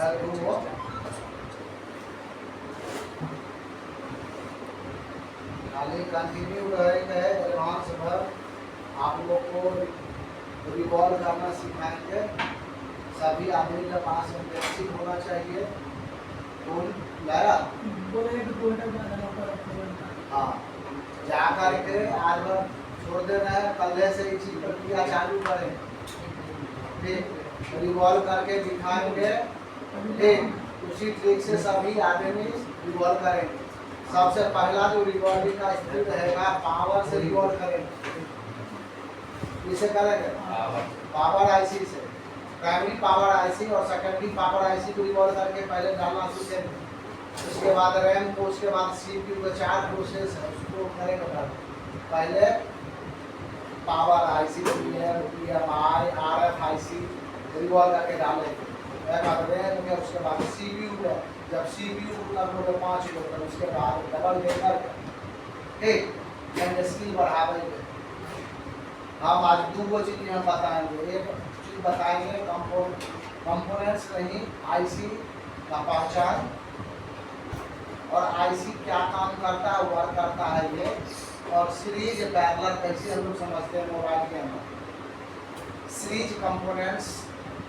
वो खाली कंटिन्यू रहेगा। एडवांस भर आप लोग को रिकॉल करना सिखाएंगे। सभी आदमी के पास बेसिक होना चाहिए। टूल लाया हाँ, जा करके आज छोड़ दे रहे हैं, कल से ही चीज प्रक्रिया चालू करें। ठीक, रिवॉल्व करके दिखाएंगे। ठीक, उसी ट्रिक से सभी आदमी रिवॉल्व करेंगे। सबसे पहला जो रिवॉल्विंग का स्पीड रहेगा, पावर से रिवॉल्व करेंगे। किसे करेंगे? पावर आईसी से। प्राइमरी पावर आईसी और सेकेंडरी पावर आईसी को रिवॉल्व करके पहले डालना सीखेंगे। उसके बाद रैम को, उसके बाद सीपीयू का 4 प्रोसेस है, उसको करेंगे। पहले पावर आईसी, पीएमआई, आरएफआईसी रिवॉल्व करके डालेंगे। रैम में, उसके बाद सीपीयू में। जब सीपीयू कर लोगे 5 लोग, तो उसके बाद डबल डेकर। ठीक, एंड स्किल बढ़ावेंगे। हम आज 2 चीज़ हम बताएंगे। एक चीज़ बताएंगे कंपोनेंट्स नहीं, आईसी का पहचान और आईसी क्या काम करता है, वर्क करता है ये, और सीरीज पैरेलल कैसे हम लोग समझते हैं मोबाइल के अंदर। सीरीज कंपोनेंट्स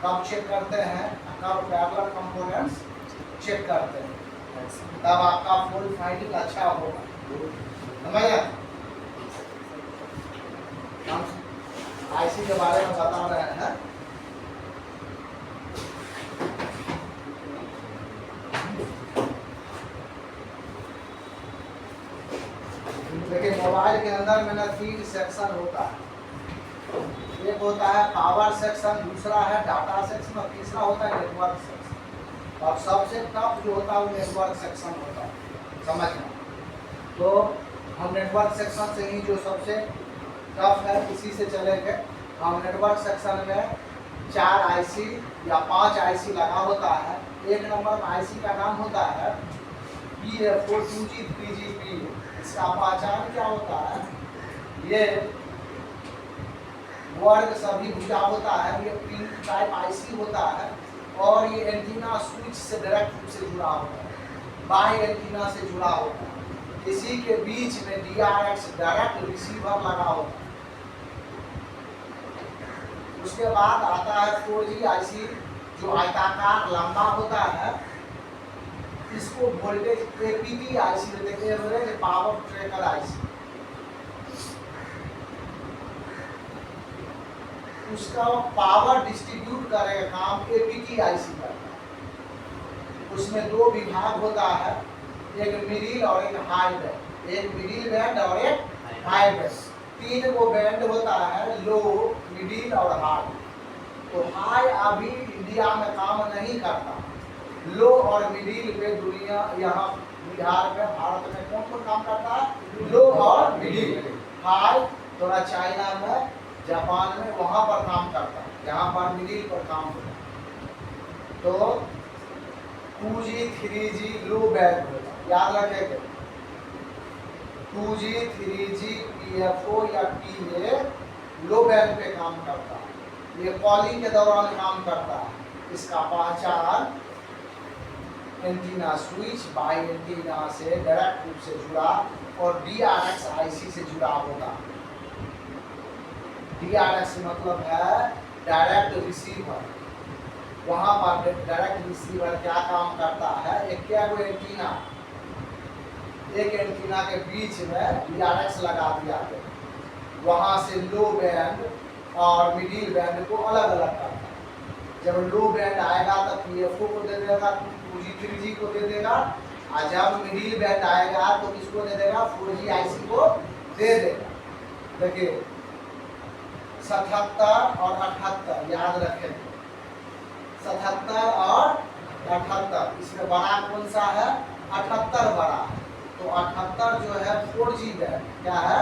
कब चेक करते हैं, कब पैरेलल कंपोनेंट्स चेक करते हैं, तब आपका फुल फाइंडिंग अच्छा होगा। समझ? हम आईसी के बारे में बता रहे हैं। देखिए, मोबाइल के अंदर में ना 3 सेक्शन होता है। एक होता है पावर सेक्शन, दूसरा है डाटा सेक्शन और तीसरा होता है नेटवर्क सेक्शन। और सबसे टफ जो होता है वो नेटवर्क सेक्शन होता है। समझना, तो हम नेटवर्क सेक्शन से ही जो सबसे टफ है इसी से चलेंगे। हम नेटवर्क सेक्शन में 4 आईसी या 5 आईसी लगा होता है। एक नंबर आईसी का नाम होता है PF4 2G 3GP। इसका पहचान क्या होता है? ये वर्ग सभी भुजा होता है। ये पिन टाइप आईसी होता है और ये एंटीना स्विच से डायरेक्ट रूप से जुड़ा होता है, बाई एंटीना से जुड़ा होता है। इसी के बीच में DRX डायरेक्ट रिसीवर लगा होता है। उसके बाद आता है 4G आईसी जो आयताकार लंबा होता है। इसको वोल्टेज APT आईसी देते हैं, एवरेज पावर ट्रैकर आईसी। उसका पावर डिस्ट्रीब्यूट करेगा काम APT आईसी करता है। उसमें 2 विभाग होता है, एक मिडिल और एक हाई बैंड। एक मिडिल बैंड और एक हाई बैंड। 3 को बैंड होता है, लो, मिडिल और हाई। तो हाई अभी इंडिया में काम नहीं करता। लो और मिडिल पे दुनिया, यहाँ बिहार में, भारत में कौन काम करता है? लो और मिडिल। हाई थोड़ा चाइना में, जापान में, वहाँ पर काम करता है, यहाँ पर मिडिल पर काम होता है। तो 2G 3G लो बैंड होता है, याद रखेंगे। 2G 3G PFO या PA लो बैंड पे काम करता है। ये कॉलिंग के दौरान काम करता है। इसका पहचान एंटीना स्विच बाई एंटीना से डायरेक्ट रूप से जुड़ा और DRX आईसी से जुड़ा होता है। DRX मतलब है डायरेक्ट रिसीवर। वहाँ पर डायरेक्ट रिसीवर क्या काम करता है? एक एंटीना, एक एंटीना के बीच में DRX लगा दिया गया, वहाँ से लो बैंड और मिडिल बैंड को अलग अलग करता है। जब लो बैंड आएगा तो PFO को दे देगा, 2G 3G को दे देगा, और जब मिडिल बैंड आएगा तो किसको दे देगा? 4G आईसी को दे देगा। देखिए 77 और 78 याद रखें। 77 और 78, इसमें बड़ा कौन सा है? 78 बड़ा है। तो 78 जो है 4G बैंड। क्या है?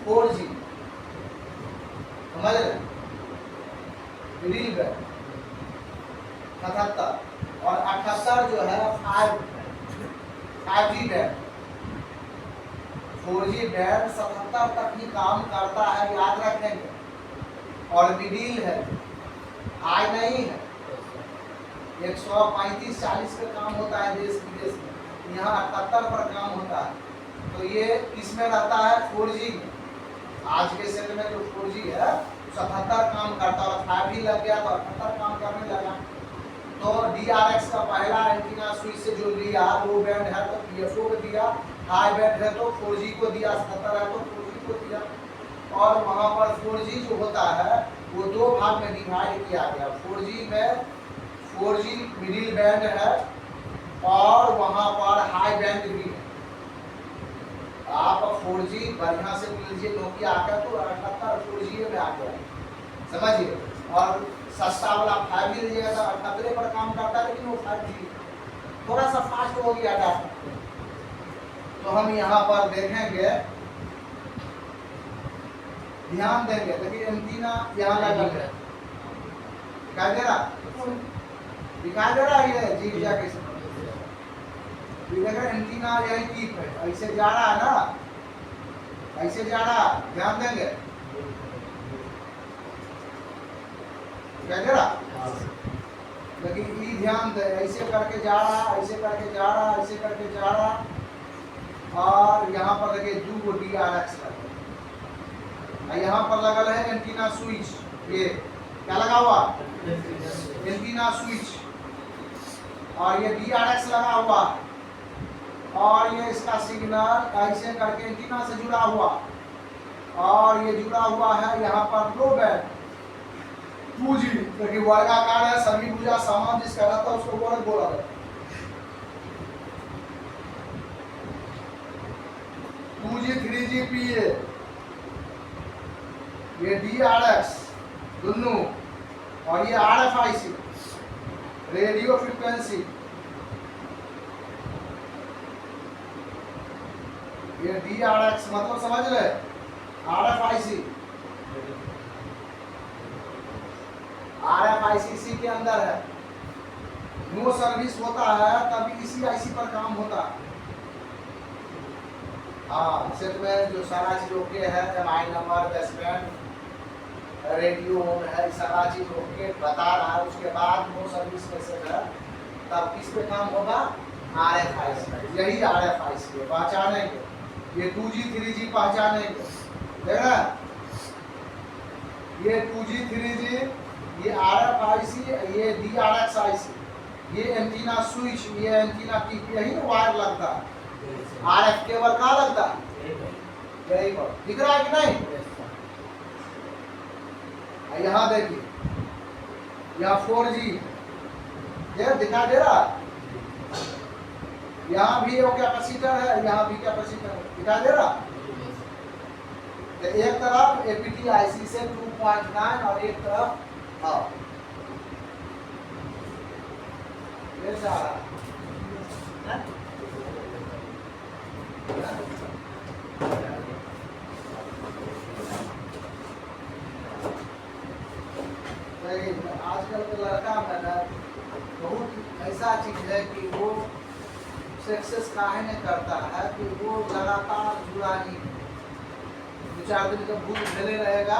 4G। समझ रहे? मिडिल बैंड 77 और 78 जो है 5G बैंड। 4G बैंड 77 तक ही काम करता है, याद रखेंगे। और मिडिल है, हाई नहीं है। 135-40 पे काम होता है देश विदेश में, यहाँ 78 पर काम होता है। तो ये इसमें रहता है 4G में। आज के सेट में जो 4G है 77 काम करता है, और 5G लग गया तो 78 काम करने लगा। तो DRX का पहला एंटीना स्विच से जो लिया, लो बैंड है तो PSO को दिया, हाई बैंड है तो 4G को दिया, 77 है तो 4G को दिया। और वहाँ पर 4G जो होता है वो दो भाग में डिवाइड किया गया। 4G में 4G मिडिल बैंड है और वहाँ पर हाई बैंड भी है। आप 4G बढ़िया से मिल लीजिए, नोकिया आकर तो 78 4G में आ गया, समझिए। और सस्ता वाला 5G लीजिएगा तो 78 पर काम करता है, लेकिन वो 5G थोड़ा सा फास्ट हो गया था। तो हम यहाँ पर देखेंगे, ध्यान देंगे, देखिए एंटीना यहाँ लगा है, दिखाई दे रहा, दिखाई दे रहा है, ये जी जाके एंटीना यही टिप है, ऐसे जा रहा है ना, ऐसे जा रहा, ध्यान देंगे, दिखाई दे रहा, लेकिन ये ध्यान दे, ऐसे करके जा रहा, ऐसे करके जा रहा, ऐसे करके जा रहा, और यहाँ पर देखिए 2 DRX लगे, यहाँ पर लगा है एंटीना स्विच, ये क्या लगा हुआ, एंटीना स्विच, और ये DRX लगा हुआ, और ये इसका सिग्नल ऐसे करके एंटीना से जुड़ा हुआ, और ये जुड़ा हुआ है यहाँ पर लो बैंड 2G, क्योंकि वर्गाकार है, सभी भुजा समान जिसका रहता है उसको वर्ग बोला जाता है। 2G 3G PA, ये DRX दोनों, और ये RFIC रेडियो फ्रीक्वेंसी, ये DRX मतलब समझ रहे, RFIC इसी के अंदर है। नो सर्विस होता है तभी इसी IC पर काम होता है। हाँ, सेट में जो सारा चीज ओके है, MI नंबर, बेसबैंड, रेडियो है, सारा चीज ओके बता रहा है, उसके बाद नो सर्विस में सेट है, तब किस पे काम होगा, RFIC, यही RFIC है, पहचानेंगे, ये 2G 3G पहचानेंगे, देख रहे हैं, ये 2G 3G, ये RFIC, ये DRX IC, ये एंटीना स्विच, ये एंटीना टिप, यही वायर लगता है, RF केबल कहाँ लगता है, यही पर, दिख रहा है कि नहीं, यहाँ देखिए, यहाँ 4G ये दिखा दे रहा, यहाँ भी वो कैपेसिटर है, यहाँ भी कैपेसिटर है, दिखा दे रहा। तो एक तरफ APT IC से 2.9 और एक तरफ कैसा आ रहा आजकल के लड़का में ना बहुत ऐसा चीज है कि वो सक्सेस काहे नहीं करता है कि वो लगातार जुड़ा नहीं, 2-4 दिन का भूख झेले रहेगा,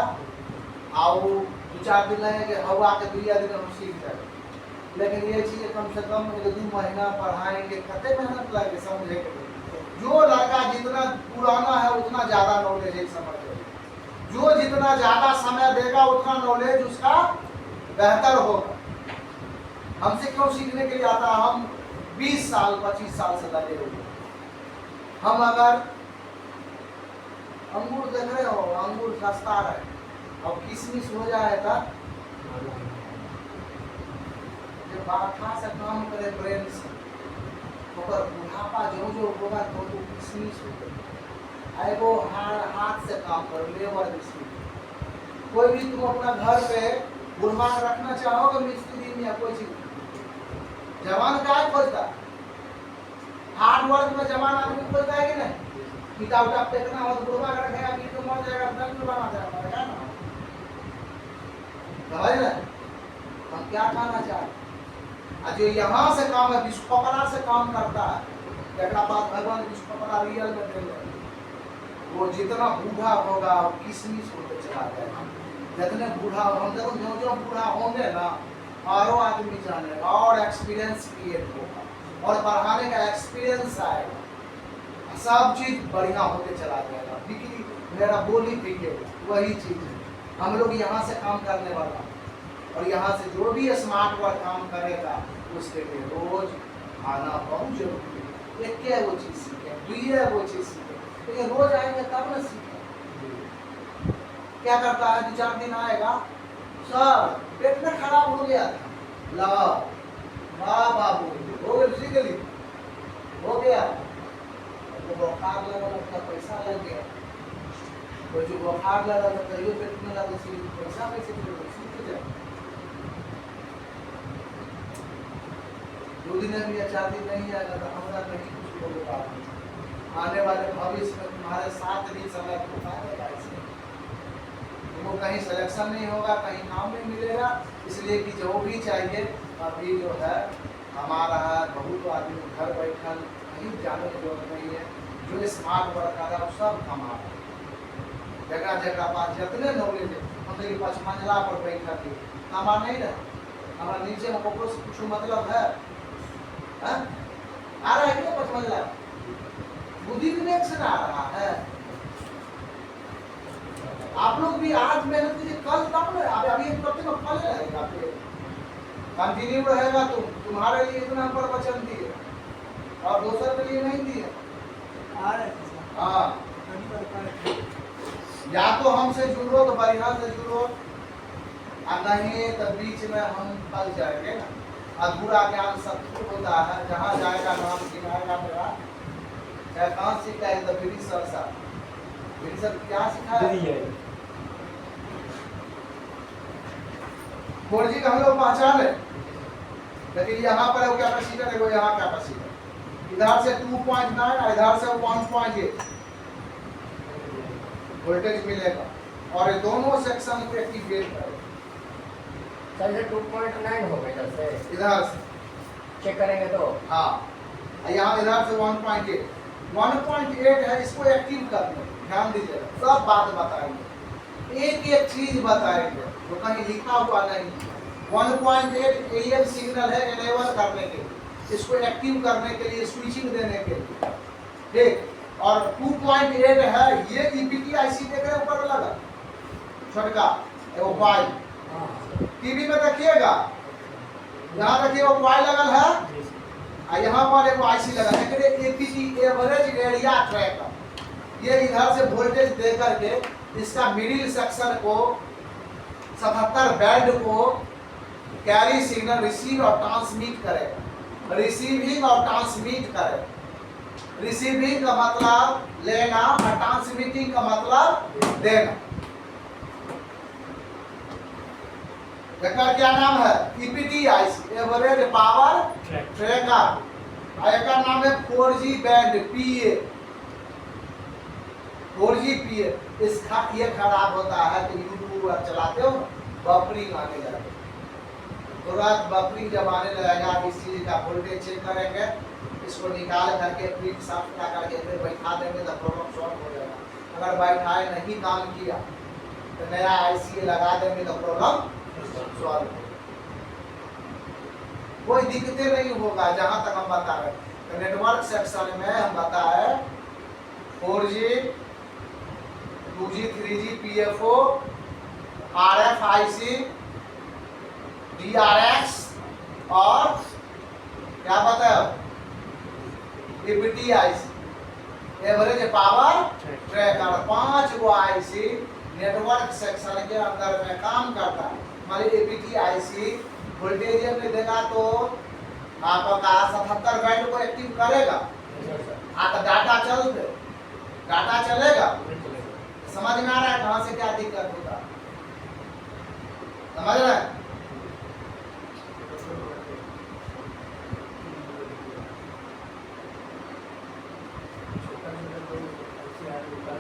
और 2-4 दिन लगेगा हवा के 2 दिन हम सीख जाए, लेकिन ये चीज़ कम से कम 1-2 महीना पढ़ाएंगे, कितने मेहनत लगे समझे के। जो लड़का जितना पुराना है उतना ज़्यादा नॉलेज है, समझ, जो जितना ज़्यादा समय देगा उतना नॉलेज उसका बेहतर होगा। हमसे क्यों सीखने के लिए आता है, हम 20 साल 25 साल से लगे हुए। हम अगर अंगूर देख रहे हो, अंगूर सस्ता है, और किशमिश हो जाए तब जब माथा से काम करे ब्रेन से, ओकर बुढ़ापा जो होगा तो किशमिश होगा, एगो हाथ से काम करो, लेबर मिस्त्री। कोई भी तुम अपना घर पे बुढ़वा रखना चाहोगे मिस्त्री में या कोई चीज, जवान का खोजता, हार्ड वर्क में जवान आदमी खोजता है कि नहीं, पिता उठा फेंकना हो तो बुढ़वा रखेगा, कि तो मर जाएगा, दंड बना जाएगा, है ना, समझ रहे हम क्या कहना चाहते। जो यहाँ से काम है, विश्वकर्मा से काम करता है, एक बात भगवान विश्वकर्मा रियल में दे, वो जितना बूढ़ा होगा किशमिश होते चला जाएगा, जितने बूढ़ा हम देखो जो बूढ़ा होंगे ना और वो आदमी जानेगा और एक्सपीरियंस क्रिएट होगा और पढ़ाने का एक्सपीरियंस आएगा, सब चीज बढ़िया होते चला जाएगा। बिक्री मेरा बोली बिकेगा, वही चीज है। हम लोग यहाँ से काम करने वाला और यहाँ से जो भी स्मार्ट वर्क काम करेगा उसके लिए रोज आना बहुत जरूरी है। एक क्या है वो चीज सीखे, दुई है वो चीज सीखे, तो ये रोज आएंगे तब ना सीखे। क्या करता है, 2-4 दिन आएगा, सर पेट में खराब हो गया था, ला वाह बाबू हो गया, सीख ली, हो गया, तो बुखार लगा लगता पैसा लग गया, तो जो बुखार लगा तो कहियो पेट में लगा पैसा कैसे मिलेगा, सीख जाए। 2 दिन में या 4 दिन नहीं आएगा तो हमारा नहीं कुछ होगा। आने वाले भविष्य में तुम्हारे साथ भी समय पुकारेगा, इसलिए वो कहीं सिलेक्शन नहीं होगा, कहीं काम नहीं मिलेगा। इसलिए कि जो भी चाहिए अभी जो है हमारा बहुत आदमी घर बैठल कहीं जाने की जरूरत नहीं है, जो स्मार्ट वर्क कर रहा है सब हमारा जगह जगह पास जितने नॉलेज है हम तो 5 मंजिला पर बैठा थे, हमारा नहीं रहा, हमारा नीचे में को कुछ मतलब है, आ रहा है क्या 5 मंजिला बुद्धि विवेक से आ रहा है। आप लोग भी आज मेहनत कीजिए, कल तब ना, अभी एक करते में फल रहेगा, कंटिन्यू रहेगा। तुम्हारे लिए इतना पर वचन दिए और दूसरे के लिए नहीं दिए। हाँ, या तो हमसे जुड़ो तो बढ़िया से जुड़ो, और नहीं तो बीच में हम फल जाएंगे ना। अधूरा ज्ञान शत्रु होता है, जहाँ जाएगा नाम सिखाएगा मेरा, चाहे कहाँ सीखा है तो फिर सरसा सर क्या सिखाया। 4G का हम लोग पहचान है, लेकिन यहाँ पर वो कैपेसिटर है, वो यहाँ कैपेसिटर, इधर से 2.9 और इधर से 1.8 वोल्टेज मिलेगा और ये दोनों सेक्शन को एक्टिवेट करेगा। सर 2.9 होगा इधर से चेक करेंगे तो हाँ, यहाँ इधर से 1.8 है, इसको एक्टिव करना, ध्यान दीजिएगा, सब बात बताएंगे, एक एक चीज बताएंगे तो कहीं लिखा हुआ नहीं। 1.8 AM सिग्नल है एनेबल करने के लिए, इसको एक्टिव करने के लिए, स्विचिंग देने के लिए, ठीक। और 2.8 है, ये EPT IC देख रहे ऊपर लगा छोटका वो वाई, टीवी में देखिएगा, यहाँ देखिए वो वाई लगल है और यहाँ पर एक IC लगा है, APT एवरेज एरिया ट्रैकर। ये इधर से वोल्टेज दे करके इसका मिडिल सेक्शन को 77 बैंड को कैरी सिग्नल रिसीव और ट्रांसमिट करेगा, रिसीविंग और ट्रांसमिट करेगा। रिसीविंग का मतलब लेना और ट्रांसमिटिंग का मतलब देना। इसका क्या नाम है, EPT IC average power tracker, और इसका नाम है 4G band PA, 4G PA। इसका ये खराब होता है कि यूट्यूब चलाते हो बफरिंग आने लगेगा, तुरंत बफरिंग जब आने लगेगा, इस चीज का वोल्टेज चेक करेंगे, इसको निकाल करके प्रिंट साफ करके फिर बैठा देंगे तो प्रॉब्लम सॉल्व हो जाएगा। अगर बैठाए नहीं काम किया तो नया IC लगा देंगे तो प्रॉब्लम सॉल्व हो, कोई दिक्कतें नहीं होगा। जहां तक हम बता रहे तो नेटवर्क सेक्शन में हम बताए 4G 2G 3G PFO RFIC DRX और क्या बताया EPT IC average power tracker. 5 गो IC नेटवर्क सेक्शन के अंदर में काम करता है। मान लीजिए EPT IC वोल्टेज में देगा तो आपका 77 बैंड को एक्टिव करेगा, आपका डाटा डाटा चलेगा। समझ में आ रहा है कहाँ से क्या दिक्कत होता, समझ रहे हैं।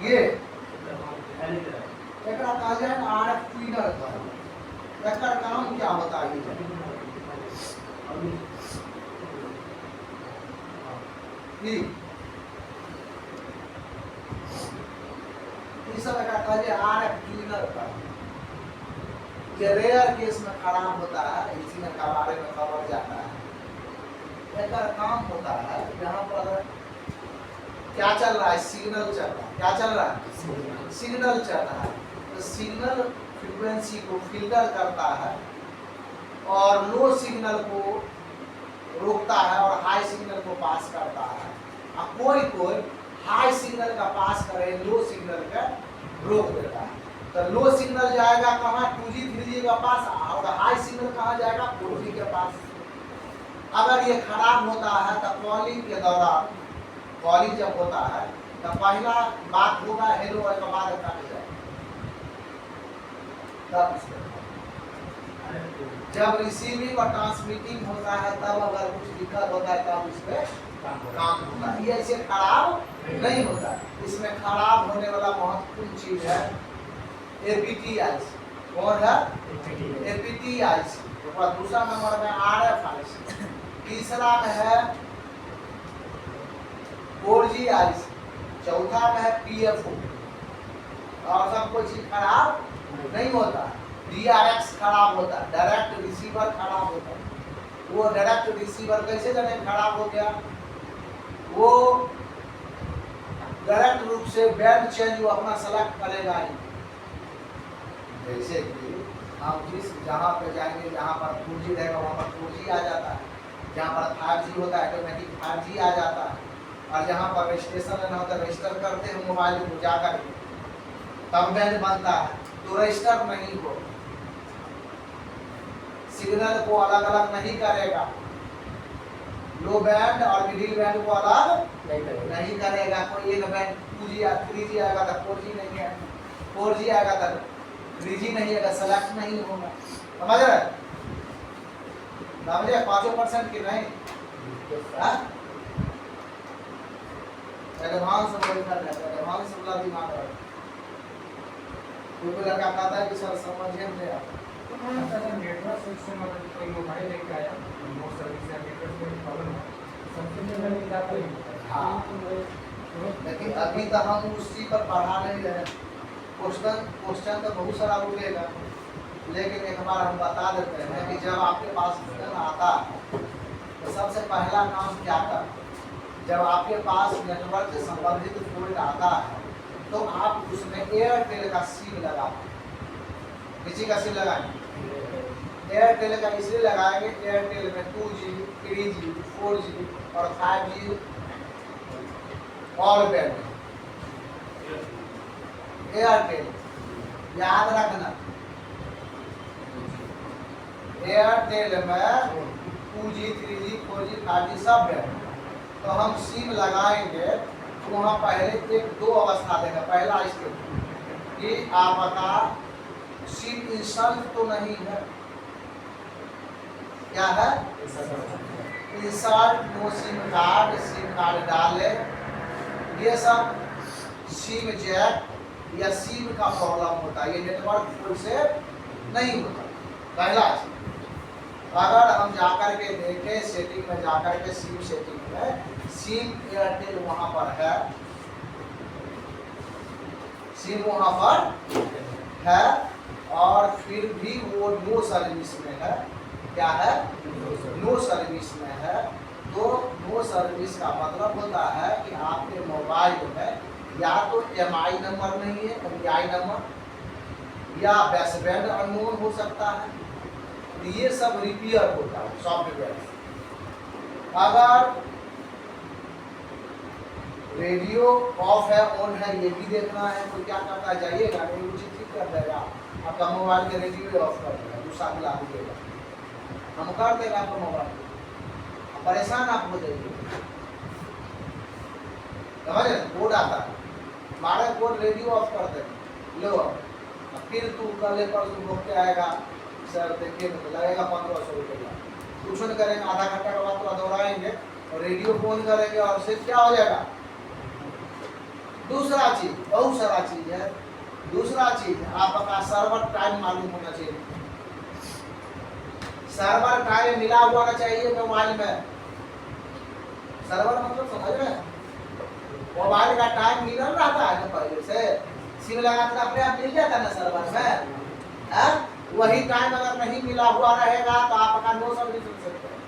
ये एकरा कहा जाए RF ट्यूनर का, इसका काम क्या होता है ये सब का कहा जाए RF ट्यूनर का। ये रेयर केस में खराब होता है, इसी में बारे में खबर जाता है। एक काम होता है यहाँ पर क्या चल रहा है, सिग्नल चल रहा है, क्या चल रहा है, सिग्नल चल रहा है। तो सिग्नल फ्रीक्वेंसी को फिल्टर करता है और लो सिग्नल को रोकता है और हाई सिग्नल को पास करता है। अब कोई हाई सिग्नल का पास करे, लो सिग्नल का रोक देता है। तो लो सिग्नल जाएगा कहाँ, 2G 3G का पास, और हाई सिग्नल कहाँ जाएगा, 4G के पास। अगर ये खराब होता है तो कॉलिंग के दौरान, कॉलिंग जब होता है तो पहला बात होगा हेलो और के बाद कट जाएगा। तब जब रिसीविंग और ट्रांसमिटिंग होता है तब अगर कुछ दिक्कत होता है तब इसमें काम होता है। ये ऐसे खराब नहीं होता है। इसमें खराब होने वाला महत्वपूर्ण चीज है APTIC। कौन है, APTIC। दूसरा नंबर में RFIC, तीसरा में है 4GIC, चौथा में है PFO। और सब कोई चीज खराब नहीं होता। DRX खराब होता है, डायरेक्ट रिसीवर खराब होता है। वो डायरेक्ट रिसीवर कैसे जाने खराब हो गया, वो डायरेक्ट रूप से बैंड चेंज वो अपना सेलेक्ट करेगा ही। जैसे कि हम जिस जहाँ पे जाएंगे जहाँ पर 4G रहेगा वहाँ पर 4G आ जाता है, जहाँ पर 5G होता है ऑटोमेटिक 5G आ जाता है। और जहाँ पर रजिस्ट्रेशन लेना होता है रजिस्टर करते हैं मोबाइल को जाकर के, तब बैंड बनता है। तो रजिस्टर नहीं हो, सिग्नल को अलग अलग नहीं करेगा, लो बैंड और मिडिल बैंड को अलग नहीं करेगा। कोई एक बैंड 2G या 3G आएगा तो 4G नहीं है, 4G आएगा तो 3G नहीं आएगा, सेलेक्ट नहीं होगा। समझ रहे, समझे 5% की नहीं एडवांस एडवांस वाला दिमाग है। कोई लड़का कहता है कि सर समझिए मुझे नेटवर्क सिस्टम अगर कोई मोबाइल लेके आया, रिमोट सर्विस या नेटवर्क में प्रॉब्लम है, सबसे पहले क्या करें? हाँ, लेकिन अभी तो हम उसी पर पढ़ा नहीं रहे। क्वेश्चन तो बहुत सारा उठेगा, लेकिन एक बार हम बता देते हैं कि जब आपके पास फोन आता है तो सबसे पहला काम क्या कर, जब आपके पास नेटवर्क से संबंधित फोन आता है तो आप उसमें एयरटेल का सिम लगा, किसी का सिम लगाएंगे, एयरटेल का इसलिए लगाएंगे, एयरटेल में 2G 3G 4G और 5G ऑल बैंड। एयरटेल याद रखना, एयरटेल में 2G 3G 4G 5G सब बैंड। तो हम सिम लगाएंगे तो वहाँ पहले एक दो अवस्था देगा। पहला स्टेप कि आपका सिम इंस्टॉल तो नहीं है, क्या है, इंसर्ट नो सिम कार्ड डाले। ये सब सिम जैक या सिम का प्रॉब्लम होता है, ये नेटवर्क फुल से नहीं होता। पहला अगर हम जाकर के देखें सेटिंग में जाकर के सिम सेटिंग में सिम एयरटेल वहां पर है, सिम वहां पर है और फिर भी वो नो सर्विस में है। क्या है, नो सर्विस में है। तो नो सर्विस का मतलब होता है कि आपके मोबाइल में या तो MI नंबर नहीं है, MPI नंबर, या बेस बैंड अननोन हो सकता है। ये सब रिपेयर होता है सॉफ्टवेयर। अगर रेडियो ऑफ है ऑन है ये भी देखना है, तो क्या करता है, जाइएगा रेडियो ठीक कर देगा, आपका मोबाइल के रेडियो ऑफ कर देगा, दूसरा मिला दीजिएगा, हम कर देगा आपका मोबाइल, परेशान आप हो जाइए। समझे, कोड आता है, हमारे कोड रेडियो ऑफ कर देगा, लो फिर तू कल परसों भोग के आएगा, सर देखिए तो लगेगा 1500 रुपया, कुछ नहीं करेंगे, आधा घंटा के बाद थोड़ा दौड़ाएंगे और रेडियो फोन करेंगे और सिर्फ क्या हो जाएगा। दूसरा चीज, बहुत सारा चीज है, दूसरा चीज आपका सर्वर टाइम मालूम होना चाहिए। सर्वर टाइम मिला हुआ चाहिए मोबाइल में। सर्वर मतलब समझ रहे हैं, मोबाइल का टाइम मिल रहा था पहले से, सिम लगाते अपने आप मिल जाता ना सर्वर में, वही टाइम अगर नहीं मिला हुआ रहेगा तो आप अपना नो सर्विस रख सकते हैं।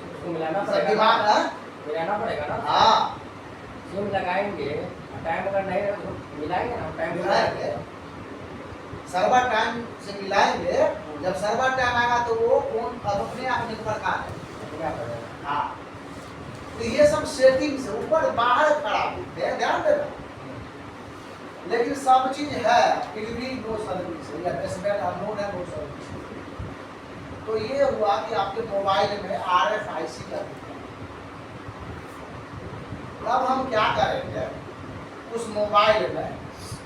उसको मिलाना सब पड़ेगा दिमाग ना, है। मिलाना पड़ेगा ना। हाँ सिम लगाएंगे, टाइम अगर नहीं रहे तो मिलाएंगे ना, टाइम मिलाएंगे, सर्वर टाइम से मिलाएंगे। जब सर्वर टाइम आएगा तो वो फोन अपने आप नेटवर्क आ जाएगा। हाँ तो ये सब सेटिंग से ऊपर बाहर खराब होते हैं, ध्यान देना। लेकिन सब चीज है, फिर भी नो सर्विस है या बेसबैंड अननोन है, नो सर्विस। तो ये हुआ कि आपके मोबाइल में RFIC का दिखा। अब हम क्या करेंगे, उस मोबाइल में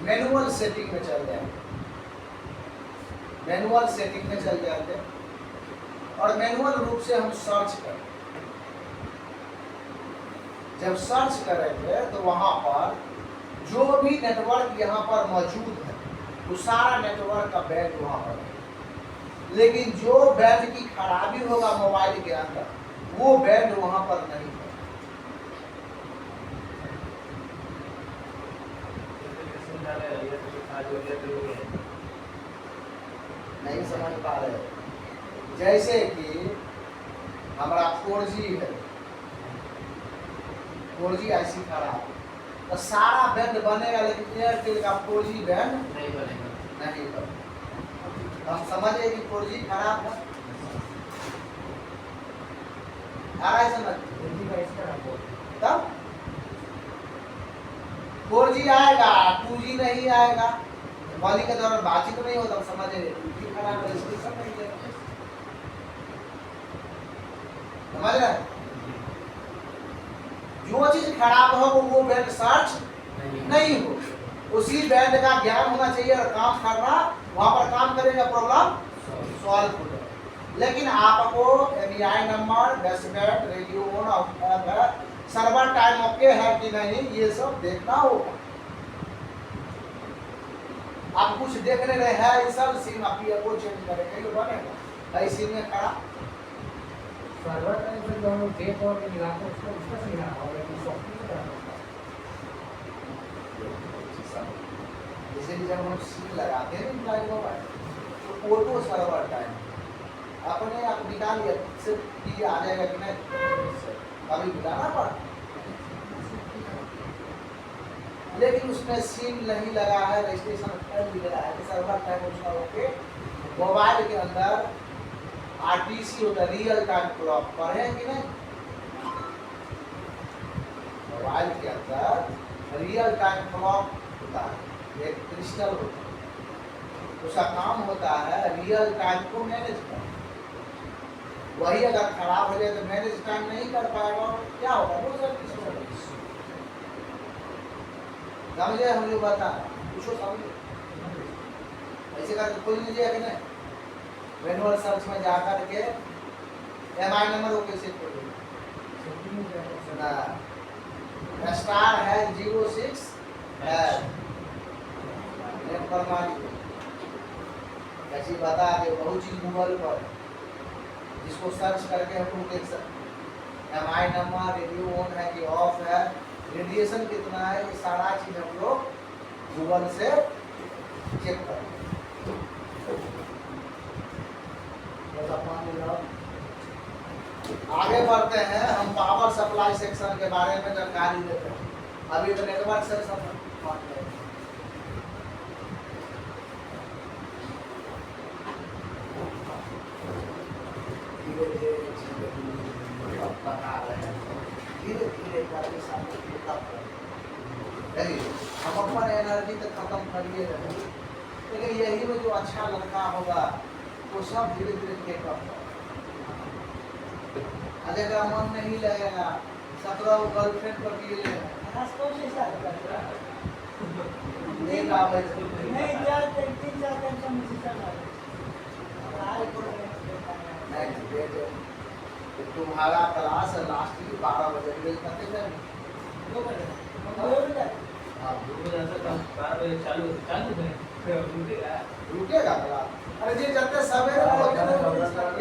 मैनुअल सेटिंग में चल जाएंगे, मैनुअल सेटिंग में चल जाएंगे और मैनुअल रूप से हम सर्च करेंगे। जब सर्च करेंगे तो वहां पर जो भी नेटवर्क यहाँ पर मौजूद है वो सारा नेटवर्क का बैंड वहां पर है। लेकिन जो बैंड की खराबी होगा मोबाइल के अंदर वो बैंड वहां पर नहीं है। नहीं समझ पा रहे। जैसे कि हमारा 4G है, 4G IC खराब तो सारा बैंड बनेगा, लेकिन एयरटेल का 4G बैंड नहीं बनेगा। नहीं बनेगा। हम समझे कि 4G खराब है, आ रहा है समझ? तब 4G आएगा, 2G नहीं आएगा। कॉलिंग के दौरान बातचीत नहीं होता, समझे? 2G खराब है, स्टेशन नहीं है, समझ रहे? जो चीज खराब हो वो बैंड सर्च नहीं हो, उसी बैंड का ज्ञान होना चाहिए और काम करना, वहां पर काम करेंगे, प्रॉब्लम सॉल्व हो जाए। लेकिन आपको MBI number, baseband, radio on, server time okay है कि नहीं, ये सब देखना होगा। आप कुछ देख रहे हैं, सब सिम आप वो चेंज करेंगे तो बनेगा, ऐसी में खराब। सर्वर टाइम पर जो हम लोग डेट और मिलाते हैं उसका से मिलाना होगा, लेकिन सॉफ्टवेयर में जैसे कि जब हम सिम लगाते हैं मोबाइल मोबाइल तो ऑटो सर्वर टाइम अपने आप निकाल लिया से कि आ जाएगा कि नहीं, कभी मिलाना पड़ा। लेकिन उसमें सिम नहीं लगा है, रजिस्ट्रेशन लिख रहा है कि सर्वर टाइम उसका ओके। मोबाइल के अंदर RTC होता है, रियल टाइम क्लॉक, पढ़े कि नहीं? मोबाइल के अंदर रियल टाइम क्लॉक होता है, एक क्रिस्टल होता है, उसका काम होता है रियल टाइम को मैनेज करना। वही अगर खराब हो जाए तो मैनेज टाइम नहीं कर पाएगा, क्या होगा? वो सर्विस होगा। समझे? हम लोग बता पूछो, समझे? ऐसे करके खोल लीजिए कि नहीं, मैनुअल सर्च में जाकर के MI नंबर वो कैसे खोलेंगे? स्टार है 06 है नेट पर मारिए, ऐसी बता दे। बहुत चीज गूगल पर जिसको सर्च करके हम लोग देख सकते। MI नंबर, रेडियो ऑन है कि ऑफ है, रेडिएशन कितना है, ये सारा चीज हम लोग गूगल से चेक करें। आगे बढ़ते हैं, हम पावर सप्लाई सेक्शन के बारे में जानकारी देते हैं। अभी तो नेटवर्क सेक्शन धीरे धीरे करके हम अपन एनर्जी तक खत्म करिए रहे, लेकिन यही में जो अच्छा लड़का होगा वो सब धीरे धीरे टेकअप अगर मन नहीं लगेगा 17 गर्लफ्रेंड पर भी ले तुम्हारा क्लास लास्ट 12 बजे रुकेगा क्लास। अरे जी जब तक सवेरे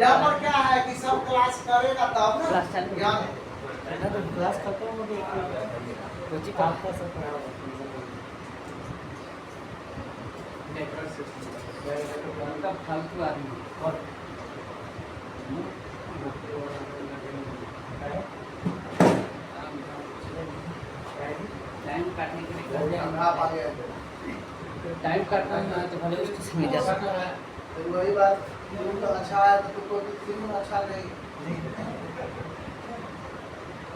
यहाँ पर क्या है कि सब क्लास करेगा तब ना ज्ञान तो क्लास खत्म हो गई, कोचिंग आपका सब नेटवर्क सिस्टम उनका फालतू आदमी और टाइम काटने के लिए घर जाएंगे। आप आ गए टाइम काटना है तो भले उसके समय जा सकते हैं। तो वही बात, तुम तो अच्छा है तो तुमको तुम अच्छा नहीं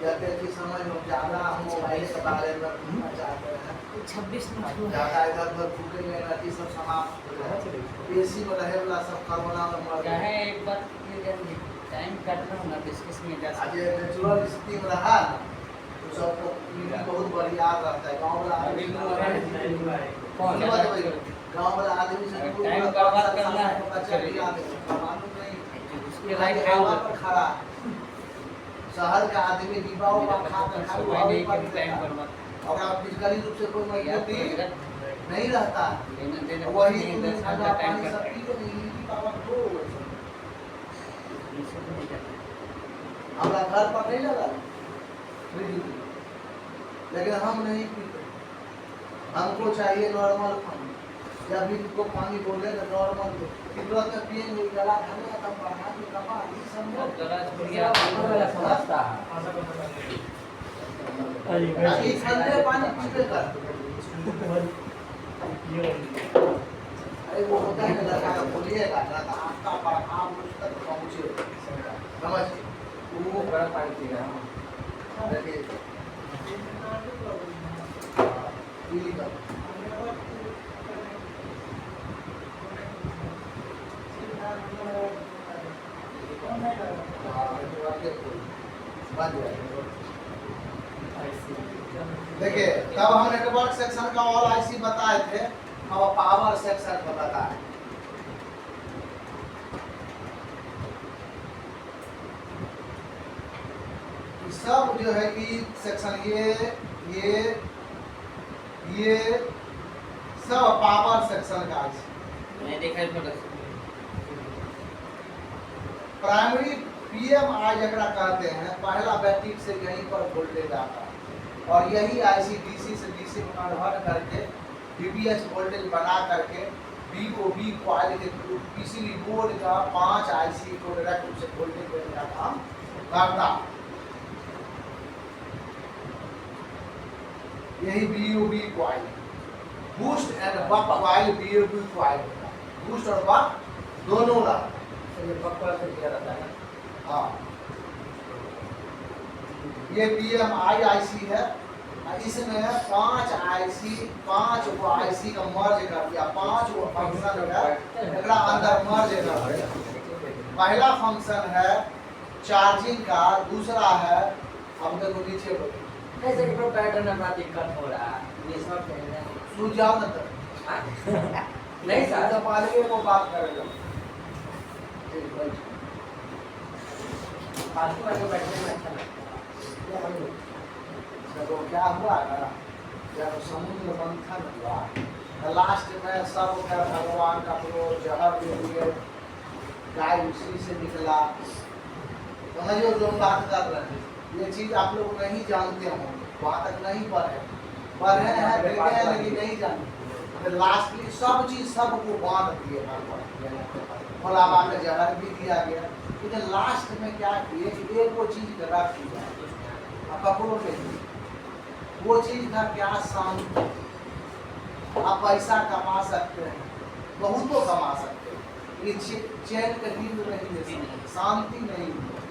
कहते कि समझ लो ज़्यादा हम मोबाइल के बारे में पूछना चाहते हैं, 26 मिनट हुआ। ज़्यादा इधर उधर फूकेंगे नदी सब समाप्त हो जाए, एसी में रहे वाला सब कोरोना में मर क्या है गए। एक बात ये जानिए, टाइम काटना होगा तो इसके समय जा आज सकते ये नेचुरल स्थिति में रहा ना तो सबको बहुत बढ़िया रहता है। गाँव वाला अभी आदमी कौन ये बात है, गाँव वाला आदमी से अगर टाइम बर्बाद करना है, बच्चा दिला देगा, मालूम नहीं उसके लायक है हवा वो। पर खड़ा। शहर का आदमी डिब्बाओं पर खा कर खा समय नहीं कि टाइम बर्बाद और आप फिजिकली रूप से कोई या मजबूती नहीं रहता। लेना देना वही नहीं, तुम 10 खाना घंटा टाइम पानी सब करते पी के नहीं की पावर दो। हैं। हमारा घर पर नहीं लगा फ्रिज में, लेकिन हम नहीं पीते, हमको चाहिए नॉर्मल पानी। जब भी तुमको पानी बोले तो नॉर्मल दो, तुरंत में पिएंगे गला खाने का बढ़ा के कपा ये सब और गला छोड़िए, आपको वाला समझता है। अभी ठंडे पानी पीते कर। अरे वो होता है ना लड़का का बोलिएगा ना तो आपका आप उस तक पहुँचे, समझ वो बड़ा पानी पी रहा हूँ। देखिए पीली का देखिए तब हम नेटवर्क सेक्शन का ऑल आईसी बताए थे, अब पावर सेक्शन का बताए। सब जो है कि सेक्शन ये सब पावर सेक्शन का आईसी। नहीं देखा है प्रोडक्ट। प्राइमरी पीएमआई जगह कहते हैं, पहला बैटरी से यहीं पर वोल्टेज आता है और यही आईसी डीसी से डीसी में कन्वर्ट करके डीबीएच वोल्टेज बना करके बीओबी कॉइल के थ्रू पीसीबी बोर्ड का 5 आईसी को डायरेक्ट रूप से वोल्टेज देने का काम करता। यही BOB coil, boost and buck coil BOB coil, boost और बक दोनों रहा। ये पक्का से किया रहता है। हाँ ये पीएमआई आईसी है, इसमें 5 आईसी 5 वो आईसी का मर्ज कर दिया, 5 वो फंक्शन है एकरा अंदर मर्ज कर दिया। पहला फंक्शन है चार्जिंग का, दूसरा है हम देखो नीचे बोलो कैसे कि पैटर्न में बड़ा दिक्कत हो रहा है। ये सब कहना है। सूझ जाओ ना तो नहीं सर, तो पालिए वो बात करेगा। फालतू वाले बैठने में अच्छा लगता है। देखो क्या हुआ ना, जब समुद्र मंथन हुआ तो लास्ट में सब का भगवान का वो जहर दे दिए, गाय उसी से निकला। समझो जो हम बात कर रहे हैं, ये चीज आप लोग नहीं जानते हो, वहाँ तक नहीं पढ़े हैं देखे हैं लेकिन नहीं जानते। फिर लास्टली सब चीज सबको बांट दिए भगवान, भोला बाबा का जहर भी दिया गया, लेकिन लास्ट में क्या किए कि एक वो चीज रख दिया पकड़ो नहीं, वो चीज का क्या शांति। आप पैसा कमा सकते हैं, बहुत तो कमा सकते हैं, ये चैन का नींद नहीं ले सकते, शांति नहीं है।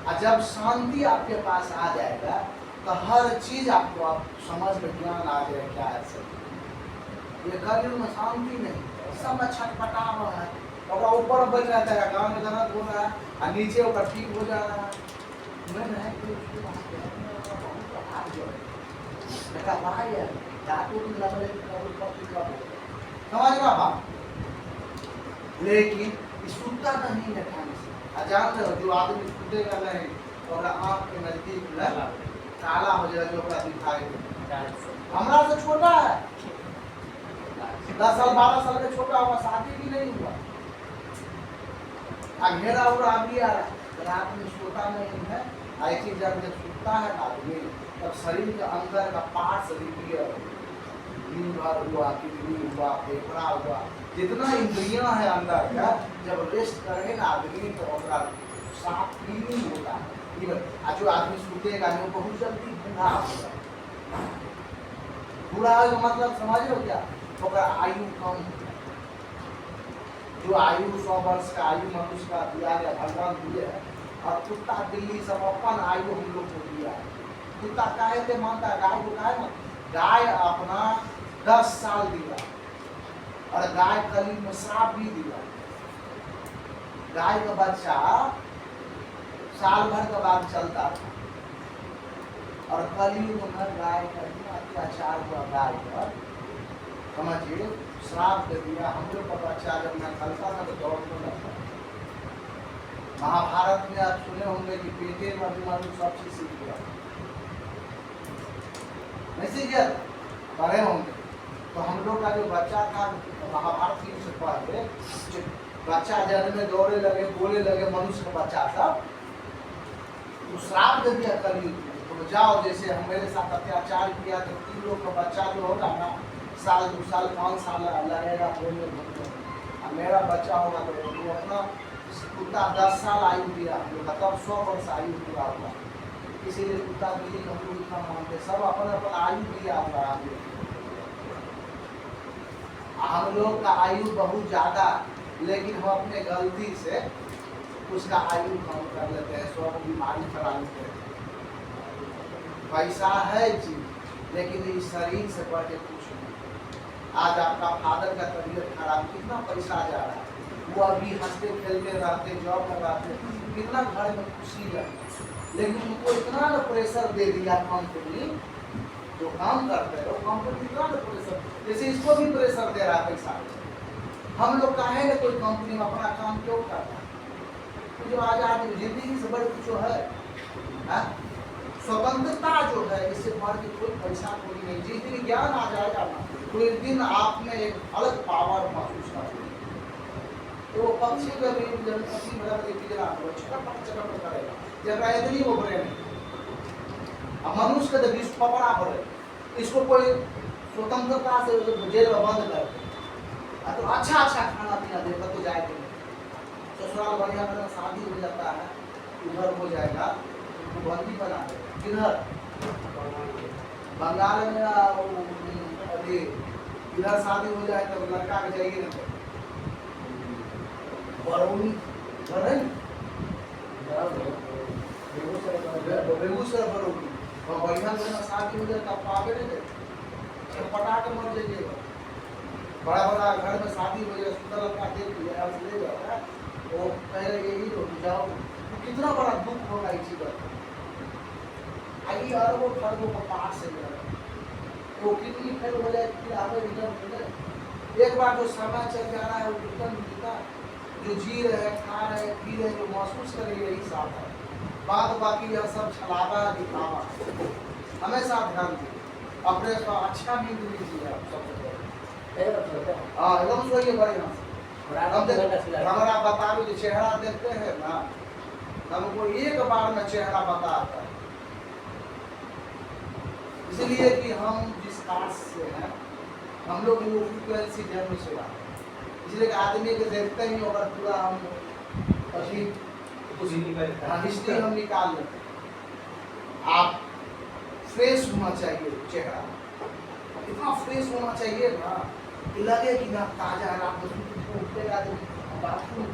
और जब शांति आपके पास आ जाएगा तो हर चीज आपको आप समझ में ज्ञान आ जाएगा क्या है सब। ये कलयुग में शांति नहीं, सब छटपटा रहा है और ऊपर बैठ रहता है, गाँव में दर्द हो रहा है और नीचे ऊपर ठीक हो जा रहा है। मैं नहीं कि उसके पास देखा भाई है जातू की लगे समझ रहा बात, लेकिन सुनता नहीं है ध्यान से। जानते हो जो आदमी सुनेगा नहीं और आँख के नजदीक में काला हो जाएगा जो दिखाई दे। हमारा से छोटा है, 10 साल 12 साल का छोटा हुआ, शादी भी नहीं हुआ, घेरा उड़ा भी आ रहा है, रात में सोता नहीं है। ऐसी जब सूखता है आदमी तब शरीर के अंदर का पार्ट्स रिपेयर, लीवर हुआ, किडनी हुआ, फेफड़ा हुआ, जितना इंद्रियां है अंदर का, जब रेस्ट करे ना आदमी तो ओकरा साफ क्लीनिंग होता है। जो आदमी सुतेगा नहीं वो बहुत जल्दी बूढ़ा होगा। बूढ़ा का मतलब समझ लो क्या, ओकरा आयु कम। जो आयु 100 वर्ष का आयु मनुष्य का दिया गया, भगवान दिए है, और कुत्ता बिल्ली सब अपन आयु हम लोग को दिया है। कुत्ता काहे से मानता है, गाय को काहे मानता, गाय अपना 10 साल दिया, और गाय कली में श्राप भी दिया। गाय का बच्चा साल भर के बाद चलता था, और कलयुग में गाय का इतना अत्याचार हुआ गाय पर, समझिए श्राप दे दिया। हम लोग का बच्चा जब मैं चलता था तो दौड़ने लगता। महाभारत में आप सुने होंगे कि पेटे में अभिमानु सब चीज सीख गया, नहीं सीख गया, पढ़े होंगे। तो हम लोग का जो बच्चा था महाभारत की से पहले, बच्चा जन्म में दौड़े लगे, बोले लगे, मनुष्य का बच्चा था, तो श्राप दे दिया कलयुग में। तो जाओ, जैसे हम मेरे साथ अत्याचार किया तो 3 लोग का बच्चा जो होगा ना, साल 2 साल 5 साल लगेगा बोलने बोलने, और मेरा बच्चा होगा तो वो अपना कुत्ता 10 साल आयु दिया, मतलब 100 वर्ष आयु पूरा हुआ। इसीलिए कुत्ता बिल्ली हम लोग इतना मानते, सब अपन अपन आयु दिया हुआ है। हम लोग का आयु बहुत ज्यादा, लेकिन हम अपने गलती से उसका आयु कम कर लेते हैं, सब बीमारी करा लेते हैं। पैसा है चीज, लेकिन इस शरीर से बढ़ के कुछ नहीं। आज आपका फादर का तबीयत खराब, कितना पैसा जा रहा है, वो अभी हंसते खेलते रहते, जॉब लगाते, कितना घर में खुशी है, लेकिन उनको इतना न प्रेशर दे दिया कंपनी, जो काम करते हैं कंपनी इतना न प्रेशर, जैसे इसको भी प्रेशर दे रहा है पैसा। हम लोग काहे न कोई कंपनी में अपना काम क्यों करता है? जो आजादी जिंदगी से बड़ी कुछ है, स्वतंत्रता जो है, इससे बढ़ के कोई पैसा कोई नहीं। जिस दिन ज्ञान आ जाएगा ना, तो एक दिन आप में एक अलग पावर महसूस करेंगे। तो वो पक्षी का भी पक्षी भरा चकप करेगा, जब इतनी वो भरे नहीं। अब मनुष्य का जब पकड़ा पड़े, इसको कोई स्वतंत्रता से जेल में बंद कर, तो अच्छा खाना पीना देगा तो जाएगा। ससुराल बढ़िया में शादी हो जाता है, उधर हो जाएगा, तो बंदी बना देगा। किधर बंगाल में अभी इधर शादी हो जाए तो लड़का के जाइए ना बरौनी, बेगूसराय बरौनी, और बढ़िया में शादी हो जाए तब पावे नहीं दे, पटा के मर जाइएगा। बड़ा बड़ा घर में शादी हो जाए, सुंदर लड़का देख लिया ले जाता है, वो पहले यही तो जाओ, कितना बड़ा दुख होगा इसी बात। आई अरबों खरबों का पास से वो कितनी फेल हो जाए, फिर आगे रिटर्न मिले। एक बार जो समय चल जा रहा है वो रिटर्न मिलता, जो जी रहे हैं, खा रहे हैं, पी रहे हैं, जो महसूस कर रही है, यही साथ है। बाद बाकी यह सब छलावा दिखावा, हमेशा ध्यान दीजिए, अपने अच्छा नींद लीजिए आप सबसे। हाँ एकदम सोइए बढ़िया। हमारा बता दो, चेहरा देखते हैं ना, हमको एक बार में चेहरा बताता है, इसलिए कि हम जिस कास्ट से हैं, हम लोग फ्रीक्वेंसी जन्म से आते हैं, इसलिए आदमी के देखते ही अगर पूरा हम हिस्ट्री हम निकाल लेते हैं। आप फ्रेश होना चाहिए, चेहरा इतना फ्रेश होना चाहिए ना कि लगे कि ना ताजा है, आप उठेगा तो बाथरूम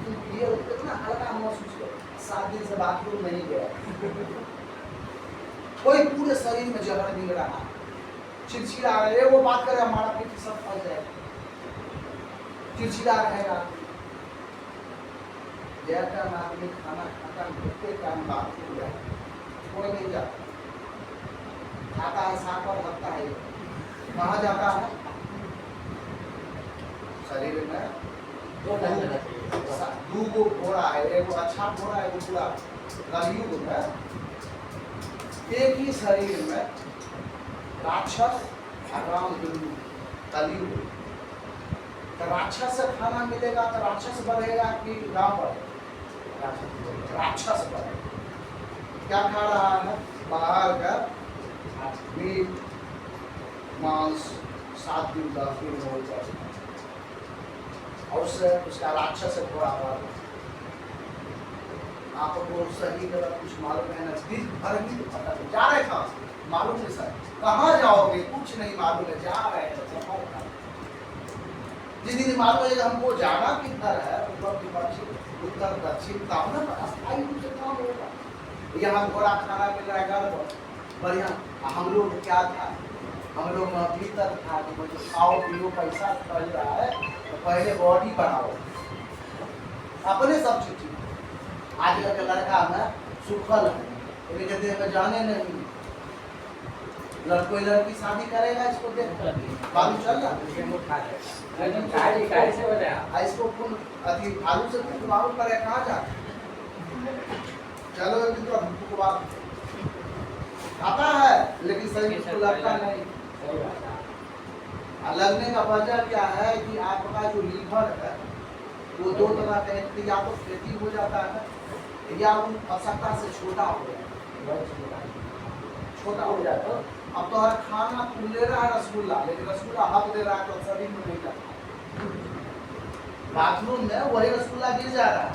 कितना हल्का महसूस करो। 7 दिन से बाथरूम नहीं गया, कोई पूरे शरीर में जहर नहीं रहा, चिड़चिड़ा रहे, वो बात करे हमारा पेट सब फंस जाएगा, चिड़चिड़ा रहेगा। जैसा आदमी खाना खाता है टाइम बाथरूम जाए, कोई नहीं जाता, खाता है साफ और लगता है, कहाँ जाता है शरीर में। दो गो घोड़ा है, एक अच्छा घोड़ा है, पूरा कलयुग में एक ही शरीर में राक्षस और राम हिंदू कलयुग। तो राक्षस से खाना मिलेगा तो राक्षस बढ़ेगा कि राम बढ़ेगा? राक्षस बढ़ेगा। क्या खा रहा है? बाहर का मीट मांस 7 दिन 10 दिन में हो जाए और उससे उसका राक्षस से घोड़ा हुआ। आपको सही गलत कुछ मालूम है ना, दिन भर भी पता नहीं जा रहे कहाँ से मालूम नहीं सर, कहाँ जाओगे कुछ नहीं मालूम है, जा रहे हैं सफर का। जिस दिन मालूम है हमको जाना किधर है, ऊपर की पश्चिम उत्तर दक्षिण, तब ना अस्थायी रूप से काम होगा। यहाँ घोड़ा खाना मिल रहा है घर पर बढ़िया। हम लोग क्या था, हम लोग भीतर था कि मुझे खाओ पियो पैसा चल रहा है तो पहले बॉडी बनाओ, अपने सब चीज ठीक। आजकल के लड़का में सुखल है, कहते हैं जाने नहीं, कोई लड़की शादी करेगा इसको देख बालू चल रहा इसको अति आलू से मालूम करे कहाँ जा। चलो तो आता है लेकिन शरीर को लगता नहीं। लगने का वजह क्या है कि आपका जो लीवर है वो 2 तरह का, एक या तो फैटी हो जाता है या वो आवश्यकता से छोटा हो जाता है, छोटा हो जाता है। अब तो हर खाना तू ले रहा है रसगुल्ला, लेकिन रसगुल्ला हक दे रहा है तो शरीर में नहीं जाता, बाथरूम में वही रसगुल्ला गिर जा रहा है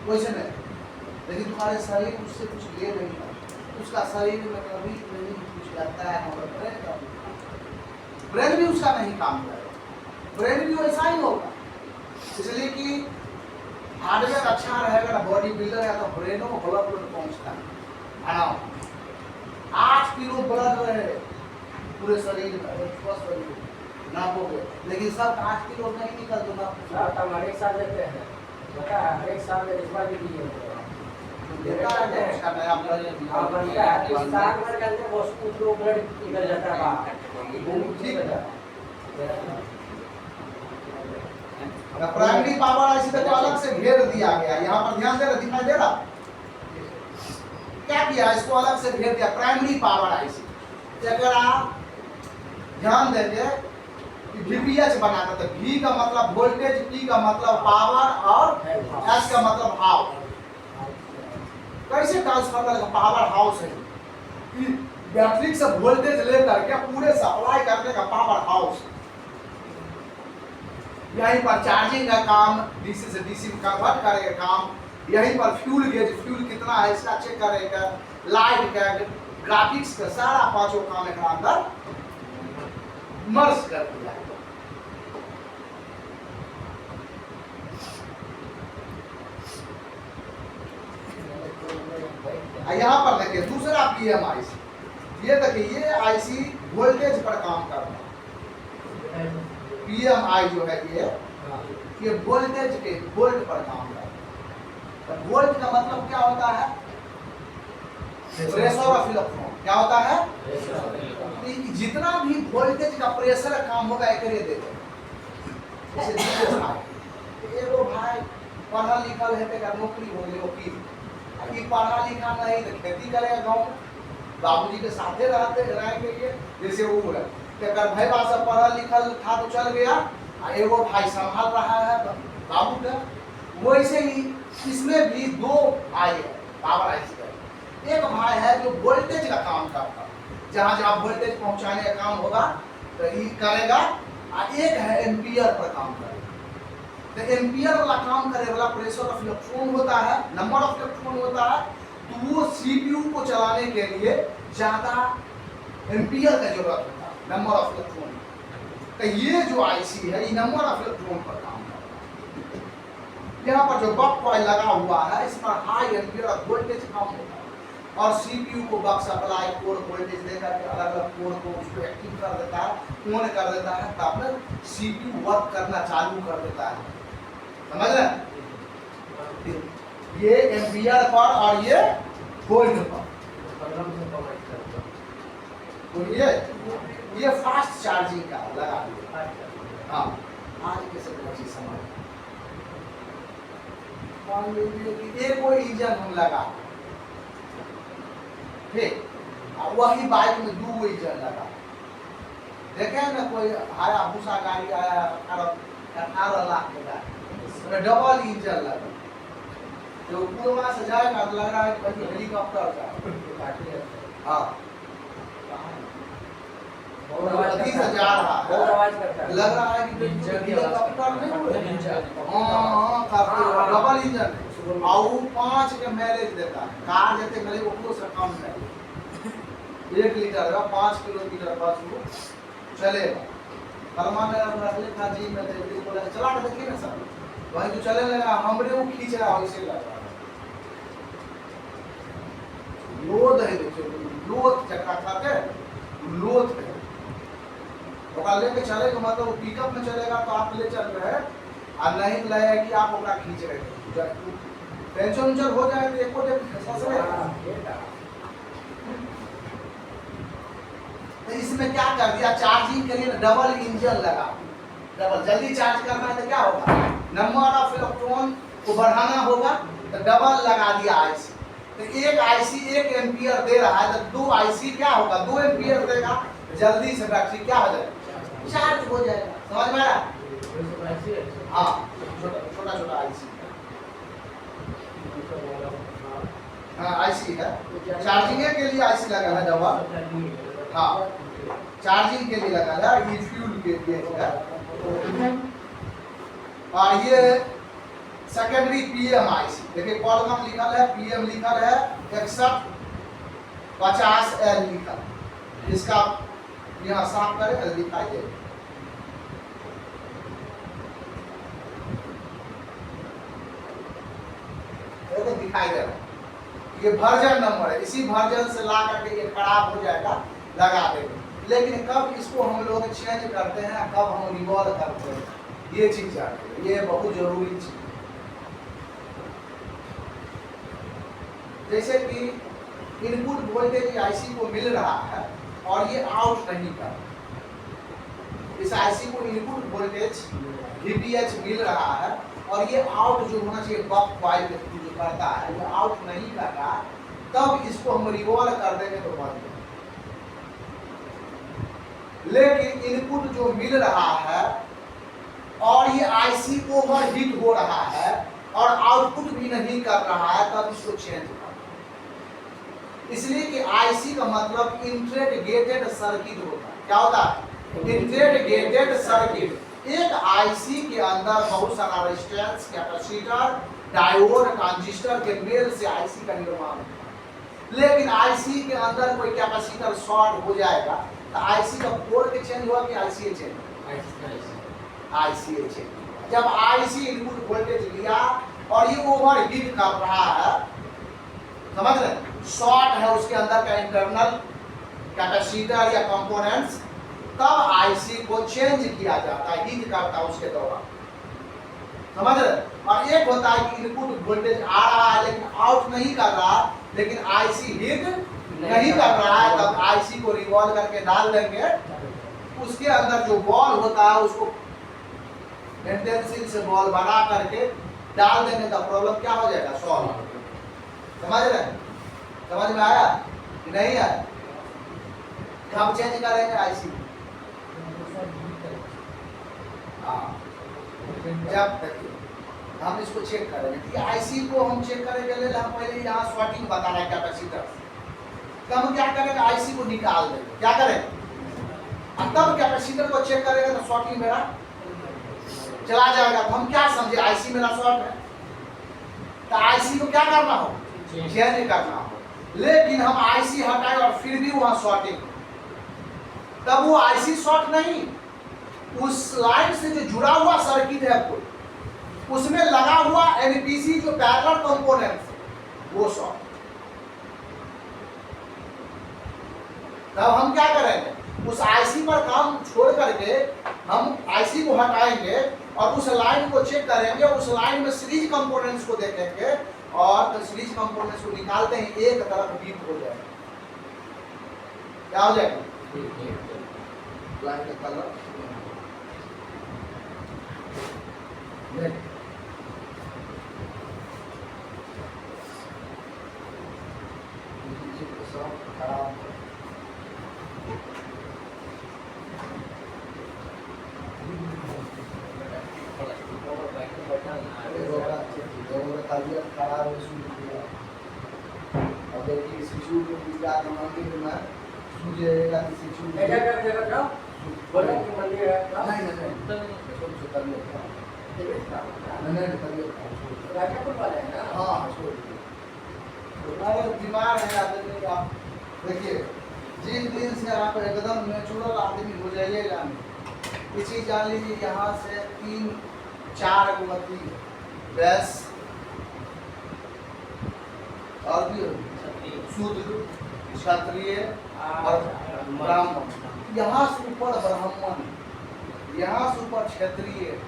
वैसे नहीं, लेकिन तुम्हारे शरीर उससे कुछ ले नहीं है, उसका शरीर में कभी नहीं कुछ लगता है। हमारे ब्रेन भी उसका नहीं काम करेगा, ब्रेन भी वैसा ही होगा। इसलिए कि हार्डवेयर अच्छा रहेगा ना, बॉडी बिल्डर है तो ब्रेनों में ब्लड पहुंचता है। 8 किलो ब्लड रहे पूरे शरीर में, स्वस्थ शरीर ना हो गए, लेकिन सब 8 किलो नहीं निकल दूंगा। हमारे एक साल देते हैं, बता एक साल में इस बार भी दिए देता है उसका नया बनता है तो साल भर के अंदर वो उसको ब्लड निकल जाता है बाहर, ठीक है। प्राइमरी पावर ऐसी तो अलग से घेर दिया गया, यहाँ पर ध्यान दे रहा, दिखाई दे रहा क्या किया, इसको अलग से घेर दिया प्राइमरी पावर ऐसी। ध्यान देंगे VPH बनाना, तो V का मतलब वोल्टेज, P का मतलब पावर और S का मतलब हाउ। कैसे ट्रांसफर करेगा पावर हाउस है कि बैटरी से वोल्टेज लेकर के पूरे सप्लाई करने का पावर हाउस। यहीं पर चार्जिंग का काम, DC से DC में कन्वर्ट करेगा काम, यहीं पर फ्यूल गेज, फ्यूल कितना है इसका चेक करेगा, लाइट का, ग्राफिक्स का सारा 5 काम एक अंदर मर्ज कर दिया। यहाँ पर देखिए दूसरा PMIC, ये देखिए ये IC वोल्टेज पर काम करता है। PMI जो है ये वोल्टेज के वोल्ट पर काम करता है। वोल्ट का मतलब क्या होता है, प्रेशर ऑफ इलेक्ट्रॉन। क्या होता है, जितना भी वोल्टेज का प्रेशर काम होगा एक दे दे। एगो भाई पढ़ा लिखल है तो नौकरी हो गई वकील, पढ़ा लिखा नहीं तो खेती करेगा गाँव में, बाबूजी के साथे रहेंगे ये, जैसे वो है भाई सब पढ़ा लिखल था तो चल गया, एगो भाई संभाल रहा है बाबू का। वैसे ही इसमें भी 2 भाई है पावर IC। एक भाई है जो वोल्टेज का काम करता है, जहाँ जहाँ वोल्टेज पहुँचाने का काम होगा तो ये करेगा, और एक है एम्पियर पर काम करेगा। तो एम्पियर वाला काम करे वाला प्रेशर ऑफ इलेक्ट्रॉन होता है, नंबर ऑफ इलेक्ट्रॉन होता है, तो वो CPU को चलाने के लिए ज्यादा एम्पियर का जरूरत होता है, नंबर ऑफ इलेक्ट्रॉन। तो ये जो IC है ये नंबर ऑफ इलेक्ट्रॉन पर काम करता है। यहाँ पर जो बक कॉइल लगा हुआ है इस पर हाई एम्पियर और वोल्टेज कम होता है, और CPU को बक सप्लाई कोर वोल्टेज देकर के अलग अलग कोर को उसको एक्टिव कर देता है, ऑन कर देता है, तब तक CPU वर्क करना चालू कर देता है। समझ रहे, ये एम्पियर पर और ये वोल्ट पर। तो ये फास्ट चार्जिंग का लगा दिया। हाँ, आज के सब चीज समझ। मान लीजिए कि एक कोई इंजन हम लगा, ठीक, वही बाइक में 2 इंजन लगा। देखे ना कोई हायाबुसा गाड़ी आया 18 लाख का गाड़ी, डबल इंजन लगा, जो पूर्वा से जाएगा तो लग रहा है कि हेलीकॉप्टर का। हाँ, बहुत आवाज गति करता से है। जा रहा बहुत है, आवाज करता है। लग रहा है कि हेलीकॉप्टर नहीं उड़ रहा है। हाँ करते डबल इंजन और वो 5 के माइलेज देता है। कार जैसे माइलेज वो से कम है, 1 लीटर का 5 किलोमीटर बस वो चलेगा। कलमा में हम रख ले था जी में तो बोला चला के देखिए ना सर, वहीं तो चलने लगा, हमरे वो खींच रहा है वैसे लग रहा है। लोड है, देखिए लोड चक्का खाते लोड है, ओकरा लेके चले तो मतलब वो पिकअप में चलेगा तो आप ले चल रहे हैं और नहीं लगे कि आप ओकरा खींच रहे हैं। टेंशन उंचन हो जाए तो एको दे फंसले। तो इसमें क्या कर दिया, चार्जिंग के लिए डबल इंजन लगा। डबल जल्दी चार्ज करना है तो क्या होगा, नंबर ऑफ इलेक्ट्रॉन को बढ़ाना होगा तो डबल लगा दिया आईसी। तो एक आईसी 1 एम्पियर दे रहा है तो 2 आईसी क्या होगा, 2 एम्पियर देगा, जल्दी से बैटरी क्या हो जाएगा, चार्ज हो जाएगा। समझ में आया? हाँ छोटा छोटा आईसी, हाँ आईसी है, चार्जिंग के लिए आईसी लगा है डबल। हाँ चार्जिंग के लिए लगा है, ये फ्यूल के लिए है। और ये सेकेंडरी पीएम आईसी, देखिए कॉलम लिखल है, पीएम लिखल है, 6150L लिखल है। इसका यहाँ साफ करें तो दिखाई दे, देखो दिखाई दे रहा है, ये वर्जन नंबर है। इसी वर्जन से ला करके ये खराब हो जाएगा, लगा देंगे। लेकिन कब इसको हम लोग चेंज करते हैं, कब हम रिवॉल्व करते हैं, ये चीज जानते हैं, ये बहुत जरूरी चीज। जैसे कि इनपुट वोल्टेज आईसी को मिल रहा है और ये आउट नहीं कर रहा। इस आईसी को इनपुट वोल्टेज VPH मिल रहा है और ये आउट जो होना चाहिए बक वाइल जो करता है वो आउट नहीं कर रहा, तब इसको हम रिवॉल्व कर देंगे तो बंद। लेकिन इनपुट जो मिल रहा है और ये आईसी ओवरहीट हो रहा है और आउटपुट भी नहीं कर रहा है, तब इसको चेंज कर। इसलिए कि आईसी का मतलब इंटीग्रेटेड सर्किट होता है। क्या होता है? Integrated circuit. एक आईसी के अंदर बहुत सारा रेजिस्टेंस, कैपेसिटर, डायोड, ट्रांजिस्टर के मेल से आईसी का निर्माण होता है। लेकिन आईसी के अंदर कोई कैपेसिटर शॉर्ट हो जाएगा तो आईसी का पोर्ट चेंज हुआ कि आईसी चेंज, आईसी चेंज। जब आईसी इनपुट वोल्टेज लिया और ये ओवरहीट कर रहा है, समझ रहे, शॉर्ट है उसके अंदर का इंटरनल कैपेसिटर या कंपोनेंट्स, तब आईसी को चेंज किया जाता है, हीट करता है उसके दौरान। समझ रहे? और एक होता है कि इनपुट वोल्टेज आ रहा है लेकिन आउट नहीं कर रहा, लेकिन आईसी हीट नहीं कर रहा है, तब आईसी को रिवॉल्व करके डाल देंगे। उसके अंदर जो बॉल होता है उसको इंटेंसिव से बॉल बना करके डाल देंगे तो प्रॉब्लम क्या हो जाएगा, सॉल्व। समझ रहे? समझ में आया कि नहीं आया? कब चेंज करेंगे आईसी? जब देखिए हम इसको चेक करेंगे कि आईसी को हम चेक करेंगे ले हम पहले यहाँ शॉर्टिंग बता रहा है कैपेसिटर, तो हम क्या करेंगे, आईसी को निकाल देंगे। क्या करें, तब कैपेसिटर को चेक करेंगे तो शॉर्टिंग मेरा चला जाएगा। तो हम क्या समझे, आईसी मेरा शॉर्ट है तो आईसी को क्या करना हो, चेंज करना हो। लेकिन हम आईसी हटाए और फिर भी वहां शॉर्टिंग, तब वो आईसी शॉर्ट नहीं, उस लाइन से जो जुड़ा हुआ सर्किट है कोई, उसमें लगा हुआ एनपीसी जो पैरेलल कंपोनेंट वो शॉर्ट। तब हम क्या करेंगे, उस आईसी पर काम छोड़ करके हम आईसी को हटाएंगे और उस लाइन को चेक करेंगे, उस लाइन में सीरीज कंपोनेंट्स को देखेंगे और सीरीज कंपोनेंट्स को निकालते ही एक तरफ बीट हो जाएगा। क्या हो जाएगा, लाइन का कलर खराब तबियत खराब है, अब देखिए शिशु के विद्या मंदिर में सूझेगा किसी चीज ऐसा कर देगा जाओ बोलो कि मंदिर है जाओ। तबीयत खराब। तबीयत खराब होता है। नहीं तबीयत खराब। राजापुर वाले हैं ना? हाँ छोड़ दीजिए। अरे बीमार है आदमी आप देखिए जिन दिन से आप एकदम नेचुरल आदमी हो जाइएगा नहीं, इसी जान लीजिए यहाँ से 3-4 गुमती भैंस और भी शूद्र क्षत्रिय और ब्राह्मण, यहाँ से ऊपर ब्राह्मण, यहाँ से ऊपर क्षत्रिय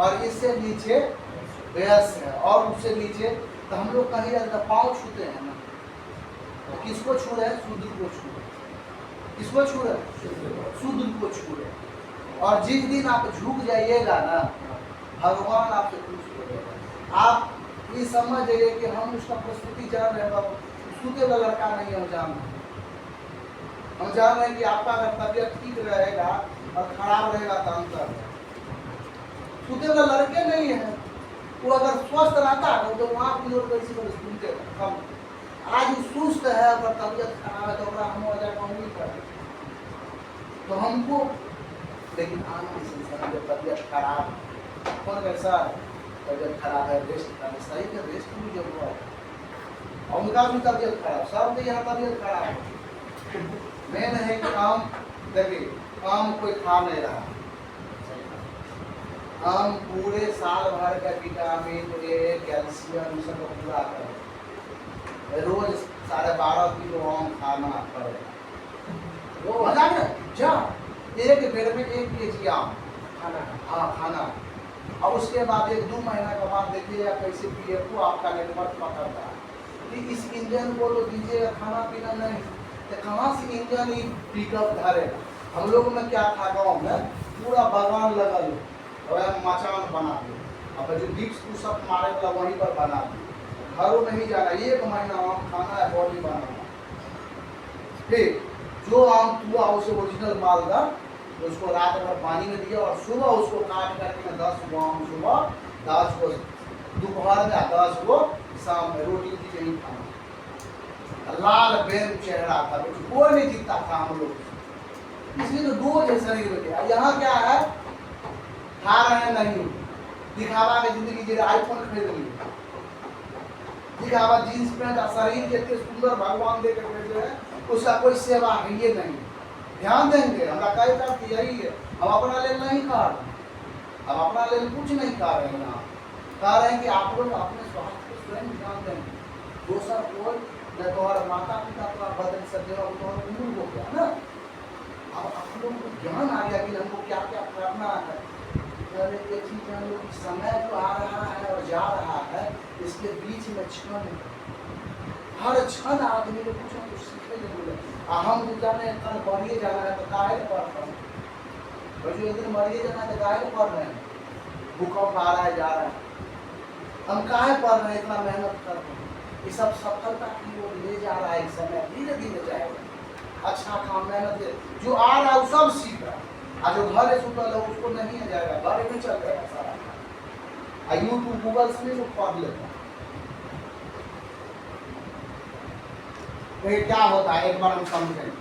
और इससे नीचे वैश्य है और उससे नीचे तो हम लोग कहीं जाते पाँव छूते हैं ना, तो किसको छू रहे हैं? शूद्र को छू रहे हैं। किसको छू रहे हैं? शूद्र को छू रहे हैं। और जिस दिन आप झुक जाइएगा ना, भगवान आपसे खुश हो जाएगा। आप ये समझ जाइए कि हम उसका प्रस्तुति जान रहे हैं, सूते वाला लड़का नहीं हम जान रहे हैं। हम जान रहे हैं कि आपका अगर तबीयत ठीक रहेगा और खराब रहेगा तो अंतर है। सूते वाला लड़के नहीं है, वो अगर स्वस्थ रहता है तो वहाँ की लोग कैसी को सुनते कम। आज वो सुस्त है अगर तबीयत खराब है तो हम हो जाएगा उम्मीद कर, तो हमको लेकिन आना संसार में तबीयत खराब कौन कैसा तबीयत खराब है, रेस्ट करना सही है, रेस्ट भी जरूरत है। उनका भी तबीयत खराब, सब के यहाँ तबीयत खराब है। मेन है कि आम देखिए आम कोई खा नहीं रहा, आम पूरे साल भर का विटामिन ए कैल्शियम सब पूरा करे, रोज 12.5 किलो आम खाना पड़ेगा। वो मजाक है जा एक बेर में 1 केजी आम खाना हाँ खाना, और उसके बाद 1-2 महीना के बाद देखिएगा कैसे पीएफओ आपका नेटवर्क पकड़ता है कि इस इंजन को तो दीजिएगा खाना पीना नहीं तो कहाँ से इंजन ही पिकअप धरेगा। हम लोग में क्या था गाँव में पूरा बागान लगल मचान बना दिए, अब जो डिप्स पुशअप मारे वाला वहीं पर बना दिए, घरों नहीं जाना, 1 महीना आम खाना है, बॉडी बनाना। फिर जो आम हुआ उसे ओरिजिनल मालदा उसको रात भर पानी में दिया और सुबह उसको काट करके 10 गो आम सुबह, 10 गो दोपहर में, 10 गो शाम में, रोटी की यही खाना। लाल बेन चेहरा था, कोई नहीं जीतता था हम लोग, इसलिए तो डोज है शरीर में। यहाँ क्या है, खा रहे हैं नहीं, दिखावा के जिंदगी जी, आईफोन खरीद लिए, दिखावा जींस पैंट और शरीर के इतने सुंदर भगवान दे कर भेजे हैं, उसका कोई सेवा है ये नहीं। ध्यान देंगे हमारा कई बात यही है, हम अपना लेल नहीं खा रहे, हम अपना लेल कुछ नहीं खा रहे हैं, यहाँ कह रहे हैं कि आप लोग अपने स्वास्थ्य को स्वयं ध्यान देंगे। दूसरा कोई न तुम्हारा माता पिता का बदल सकेगा, वो तुम्हारा उम्र हो गया ना, अब आप लोगों को ज्ञान आ गया कि हमको क्या क्या करना है। एक चीज जान लो कि समय जो आ रहा है और जा रहा है, इसके बीच में क्षण है, हर क्षण आदमी को कुछ न कुछ सीखने को मिले। हम जो जाने कल मरिए जाना है तो काहे पढ़ रहे हैं, जो एक दिन मरिए जाना है तो काहे पढ़ रहे हैं, भूकंप आ रहा है जा रहा है, हम काहे पढ़ रहे हैं, इतना मेहनत कर रहे हैं। ये सब सफलता की ओर ले जा रहा है, समय धीरे धीरे जाएगा। अच्छा काम मेहनत जो आ रहा है वो सब सीख रहा है, और जो घर सुतल है उसको नहीं आ जाएगा, घर में चल जाएगा सारा। यूट्यूब गूगल से भी पढ़ लेता है। तो ये क्या होता है एक बार हम समझें।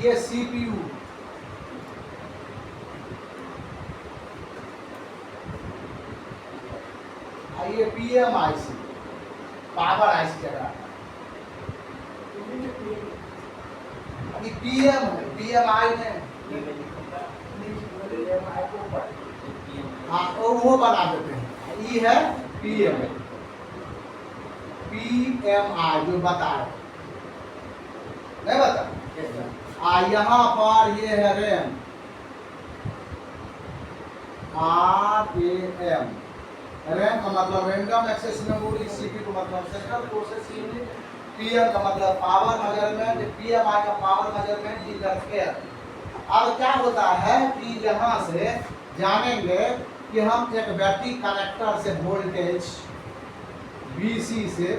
ये CPU ये PMIC पावर IC जगह, अभी PM है, PMI है, हाँ वो बना देते हैं। ये है PM, PMI जो बताए नहीं बता। यहाँ पर ये है RAM, RAM, रैम का मतलब रैंडम एक्सेस मेमोरी, CPU का मतलब सेंट्रल प्रोसेसिंग यूनिट, PM का मतलब पावर मेजरमेंट, PMI का पावर मेजरमेंट इंटरफेयर। अब क्या होता है कि यहाँ से जानेंगे कि हम एक बैटरी कनेक्टर से वोल्टेज BC से,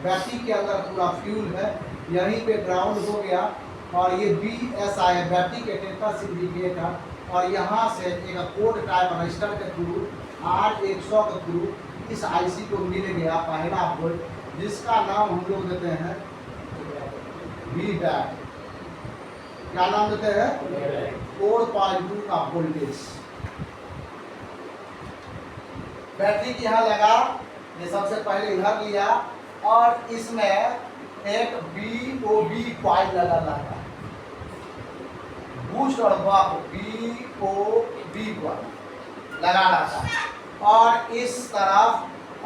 बैटरी के अंदर पूरा फ्यूल है, यहीं पे ग्राउंड हो गया, और ये BSI है बैटरी के टेम्पर इंडिकेटर, और यहाँ से एक कोड टाइप रजिस्टर के थ्रू R100 के थ्रू इस IC को मिल गया पहला वोल्ट, जिसका नाम हम लोग देते हैं वी बैट। क्या नाम देते हैं? 4.2 का वोल्टेज बैटरी की यहाँ लगा। ये सबसे पहले इधर लिया और इसमें एक BOB कॉइल लगा बूस्ट और बक BOB कॉइल लगा रहा था और इस तरफ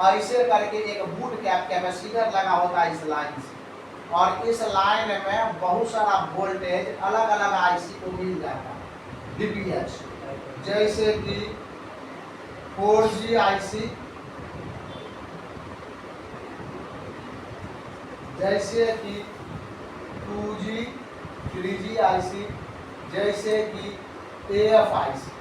ऐसे करके एक बूट कैप कैपेसिटर लगा होता है इस लाइन से, और इस लाइन में बहुत सारा वोल्टेज अलग अलग आईसी को मिल जाता है DPH, जैसे कि 4G आईसी, जैसे कि 2G 3G आईसी, जैसे कि AF आईसी,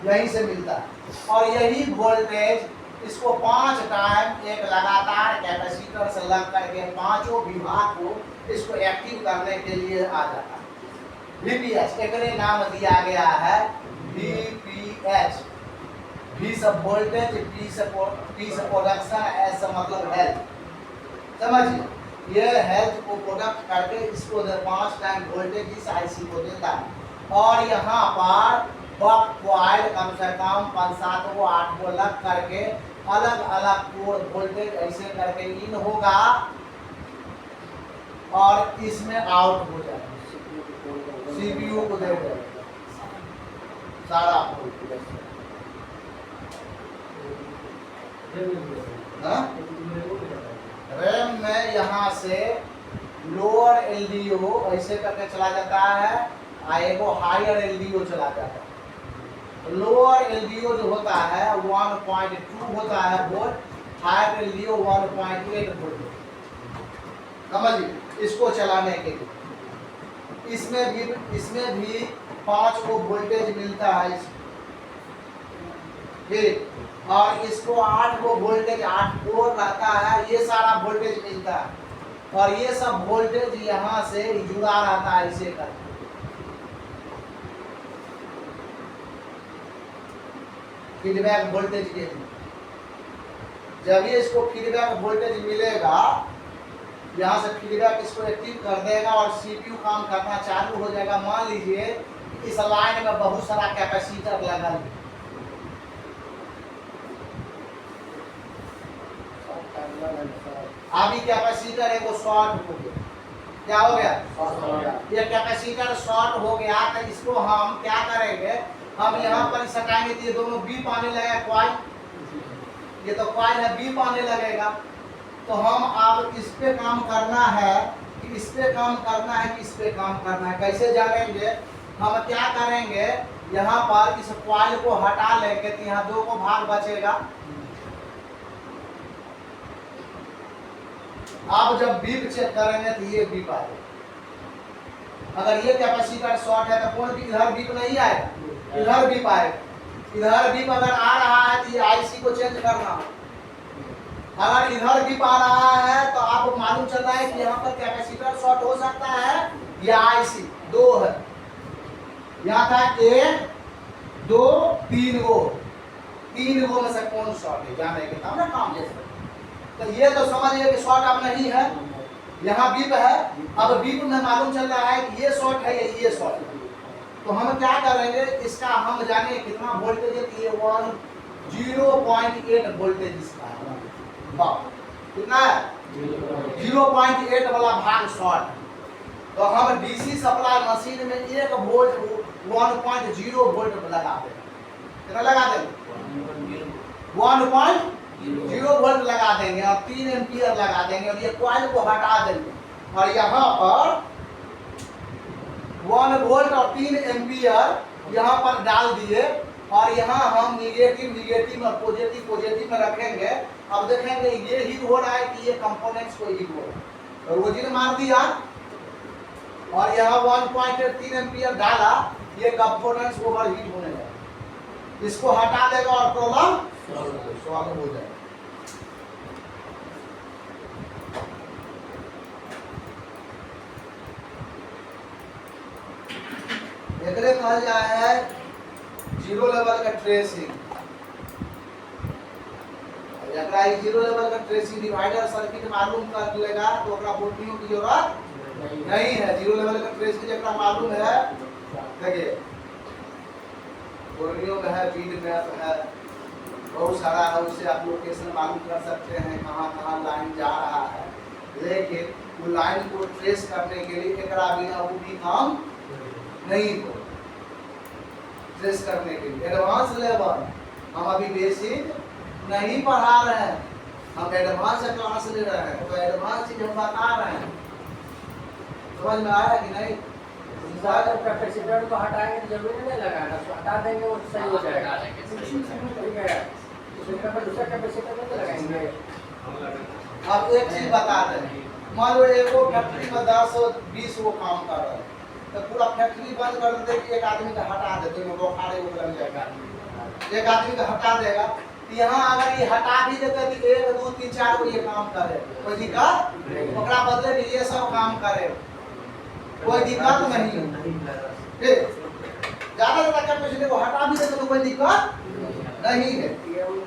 यहीं से मिलता है। और यही वोल्टेज इसको 5 टाइम एक लगातार कैपेसिटर से लग करके पांचों विभाग को इसको एक्टिव करने के लिए आ जाता है। VPH एक नाम दिया गया है VPH, V से वोल्टेज, P से प्रोडक्शन, S से मतलब हेल्थ। समझिए, ये हेल्थ को प्रोडक्ट करके इसको 5 टाइम वोल्टेज इस आईसी को देता है। और यहाँ पर बक कॉइल कम से कम 5-7 को 8 को लग करके अलग अलग कोड वोल्टेज ऐसे करके इन होगा और इसमें आउट हो जाएगा, CPU को दे देगा सारा रैम में यहाँ से लोअर LDO ऐसे करके चला जाता है और एगो हायर LDO चला जाता है। लोअर LDO जो होता है 1.2 होता है वोल्ट, हायर LDO 1.8 वोल्ट। समझिए, इसको चलाने के लिए इसमें भी 5 को वोल्टेज मिलता है ठीक, और इसको 8 को वोल्टेज 8 कोर रहता है, ये सारा वोल्टेज मिलता है और ये सब वोल्टेज यहाँ से जुड़ा रहता है इसे करके। फीडबैक वोल्टेज के लिए जब ये इसको फीडबैक वोल्टेज मिलेगा, यहाँ से फीडबैक इसको एक्टिव कर देगा और CPU काम करना चालू हो जाएगा। मान लीजिए इस लाइन में बहुत सारा कैपेसिटर लगा है, अभी कैपेसिटर है वो शॉर्ट हो गया। क्या हो गया? ये कैपेसिटर शॉर्ट हो गया तो इसको हम क्या करेंगे, हम यहाँ पर सटाएंगे तो ये दोनों बीप आने लगेगा कॉइल, ये तो कॉइल है बीप आने लगेगा। तो हम अब इस पे काम करना है कि इस पे काम करना है कि इस पे काम करना है, कैसे जानेंगे? हम क्या करेंगे, यहाँ पर इस कॉइल को हटा लेंगे तो यहाँ 2 को भाग बचेगा। आप जब बीप चेक करेंगे तो ये बीप आएगा। अगर ये कैपेसिटर शॉर्ट है तो कौन इधर बीप नहीं आएगा, इधर बीप आएगा। इधर बीप अगर आ रहा है तो ये आईसी को चेंज करना हो। अगर इधर बीप आ रहा है तो आपको मालूम चल रहा है कि यहाँ पर कैपेसिटर शॉर्ट हो सकता है या आईसी 2 है। यहाँ था 1 2 3 गो, 3 गो में से कौन शॉर्ट है जाने के तब ना काम जैसे। तो ये तो समझिए कि शॉर्ट अब नहीं है, यहाँ बीप है। अब बीप में मालूम चल रहा है कि ये शॉर्ट है या ये शॉर्ट है। तो हम क्या करेंगे, इसका हम जाने कितना वोल्टेज है कि ये 0.8 वोल्टेज इसका है। कितना है? 0.8 वाला भाग शॉर्ट है। तो हम डीसी सप्लाई मशीन में 1 वोल्ट 1.0 वोल्ट लगा देंगे। कितना लगा देंगे? 1.0 वोल्ट लगा देंगे और 3 एम्पियर लगा देंगे और ये कॉइल को हटा देंगे और यहाँ पर 1 वोल्ट और 3 एम्पियर यहाँ पर डाल दिए और यहाँ हम निगेटिव और पॉजिटिव में रखेंगे। अब देखेंगे ये हीट हो रहा है कि ये कंपोनेंट्स को हीट हो रहा है। तो रोजी ने मार दिया और यहाँ 1.3 एम्पियर डाला, ये कंपोनेंट्स ओवर हीट होने लगे। इसको हटा देगा और प्रॉब्लम सॉल्व हो जाएगा। एकरे कहल जाए है जीरो लेवल का ट्रेसिंग। एकरा ई जीरो लेवल का ट्रेसिंग डिवाइडर सर्किट मालूम कर लेगा तो ओकरा वोल्टियों की जरूरत नहीं है। जीरो लेवल का ट्रेसिंग एकरा मालूम है, देखिए वोल्टियों में है, फीड मैप है, बहुत सारा है, उससे आप लोकेशन मालूम कर सकते हैं कहाँ कहाँ लाइन जा रहा है। लेकिन वो लाइन को ट्रेस करने के लिए एकरा बिना वो भी काम नहीं हो। ट्रेस करने के लिए एडवांस लेवल हम अभी बेसिक नहीं पढ़ा रहे हैं, हम एडवांस क्लास ले रहे हैं, तो एडवांस चीज हम बता रहे हैं। समझ में आया कि नहीं? जब कैपेसिटर को हटाएंगे तो जरूरी नहीं लगाना, उसको हटा देंगे वो सही हो जाएगा। ठीक है, उसके बाद दूसरा कैपेसिटर नहीं लगाएंगे। अब एक चीज बता दें, मान लो एक फैक्ट्री में 10 और 20 वो काम कर रहे हैं, तो पूरा फैक्ट्री बंद कर देते कि एक आदमी का हटा देते हैं, बुखारे वो लग जाएगा, एक आदमी का हटा देगा। यहाँ अगर ये हटा भी देते कि 1 2 3 4 को ये काम करे, कोई दिक्कत ओकरा बदले में ये सब काम करे, कोई दिक्कत नहीं। ठीक, ज्यादा कैपेसिटी को हटा भी देते तो कोई दिक्कत नहीं है।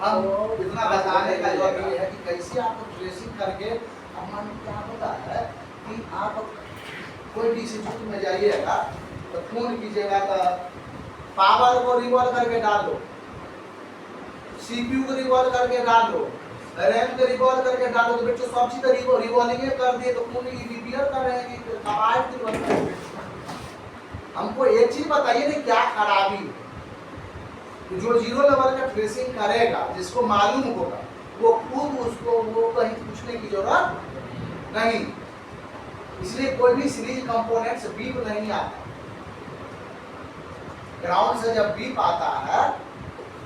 हम इतना बताने का जरूरत ये है कि कैसे आपको ट्रेसिंग करके, अब मान क्या होता है कि आप कोई भी इंस्टीट्यूट में जाइएगा तो फोन कीजिएगा तो पावर को रिवॉल्व करके डाल दो, सीपीयू को रिवॉल्व करके डाल दो, रैम को रिवॉल्व करके डाल दो, तो बच्चों सब चीज रिवॉल्विंग कर दिए तो फोन की रिपेयर कर रहे हैं कि कमांड रिवॉल्व कर रहे हैं। हमको एक चीज बताइए ना क्या खराबी है। जो जीरो लेवल का ट्रेसिंग करेगा, जिसको मालूम होगा, वो खुद उसको वो कहीं पूछने की जरूरत नहीं। इसलिए कोई भी सीरीज कंपोनेंट्स बीप नहीं आता। ग्राउंड से जब बीप आता है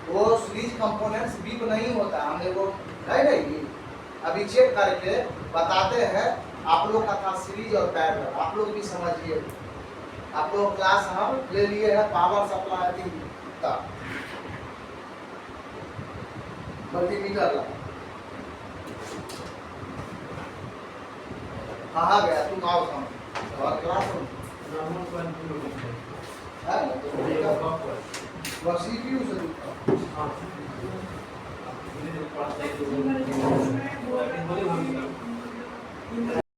वो सीरीज कंपोनेंट्स बीप नहीं होता। हमने वो नहीं अभी चेक करके बताते हैं। आप लोग का था सीरीज और पैरेलल, आप लोग भी समझिए। आप लोग क्लास हम ले लिए हैं पावर सप्लाई का मल्टीमीटर ला। कहाँ गया तुम? आओ समझ और क्लास में वो सीपीयू से जुड़ता।